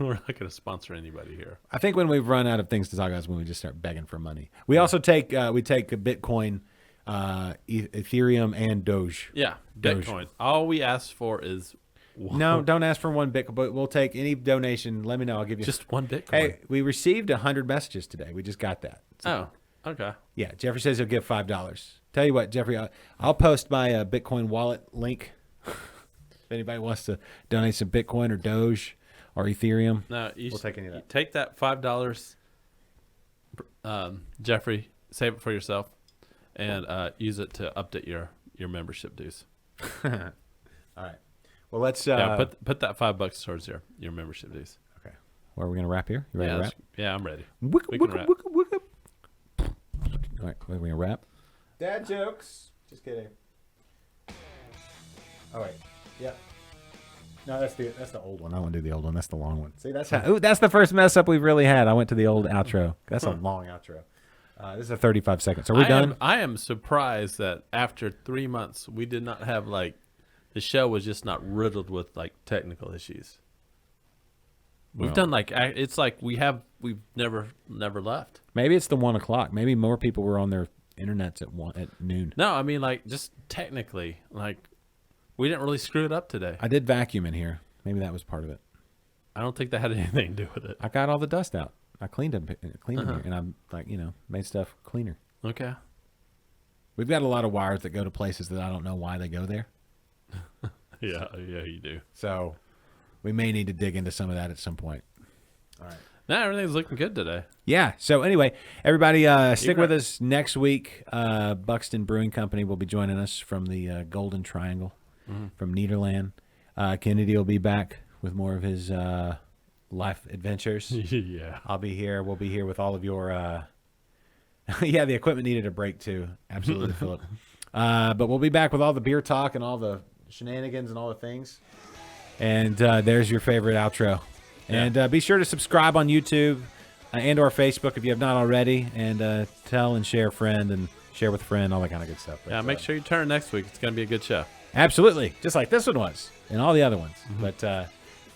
to sponsor anybody here. I think when we've run out of things to talk about is when we just start begging for money. We also take Bitcoin, Ethereum, and Doge. Yeah, Doge. Bitcoin. All we ask for is No, don't ask for one Bitcoin, but we'll take any donation. Let me know. I'll give you just one Bitcoin. Hey, we received 100 messages today. We just got that. Oh, okay. Yeah, Jeffrey says he'll give $5. Tell you what, Jeffrey, I'll post my Bitcoin wallet link. If anybody wants to donate some Bitcoin or Doge or Ethereum, No, we'll take any of that. Take that $5, Jeffrey. Save it for yourself, and use it to update your membership dues. All right. Well, let's. Put that $5 towards your membership dues. Okay. Well, are we gonna wrap here? You ready to wrap? Yeah, I'm ready. We can wrap. All right, we're gonna wrap. Dad jokes. Just kidding. All right. Yep. No, that's the old one. I want to do the old one. That's the long one. See, that's the first mess up we've really had. I went to the old outro. That's a long outro. This is a 35 seconds. Are we done? I am surprised that after 3 months we did not have the show was just not riddled with technical issues. We've done it's like we've never left. Maybe it's the 1 o'clock. Maybe more people were on their internets at noon. No, I mean just technically we didn't really screw it up today. I did vacuum in here. Maybe that was part of it. I don't think that had anything to do with it. I got all the dust out. I cleaned them here, and I'm like, made stuff cleaner. Okay. We've got a lot of wires that go to places that I don't know why they go there. Yeah, you do. So we may need to dig into some of that at some point. All right. Now everything's looking good today. Yeah. So anyway, everybody, stick right. with us next week. Buxton Brewing Company will be joining us from the Golden Triangle, from Nederland. Kennedy will be back with more of his life adventures. Yeah. I'll be here. We'll be here with all of your. Yeah, the equipment needed a break too. Absolutely, Philip. But we'll be back with all the beer talk and all the shenanigans and all the things. And there's your favorite outro. And be sure to subscribe on YouTube and or Facebook if you have not already. And tell and share a friend and share with a friend, all that kind of good stuff. But, Yeah, make sure you turn next week. It's going to be a good show. Absolutely. Just like this one was and all the other ones. But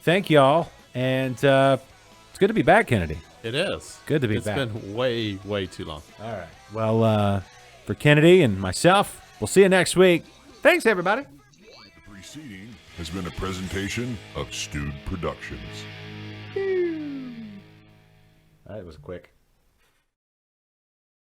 thank y'all. And it's good to be back, Kennedy. It is. Good to be It's back. been way, way too long. All right. Well, for Kennedy and myself, we'll see you next week. Thanks, everybody. The preceding has been a presentation of Stewed Productions. That was quick.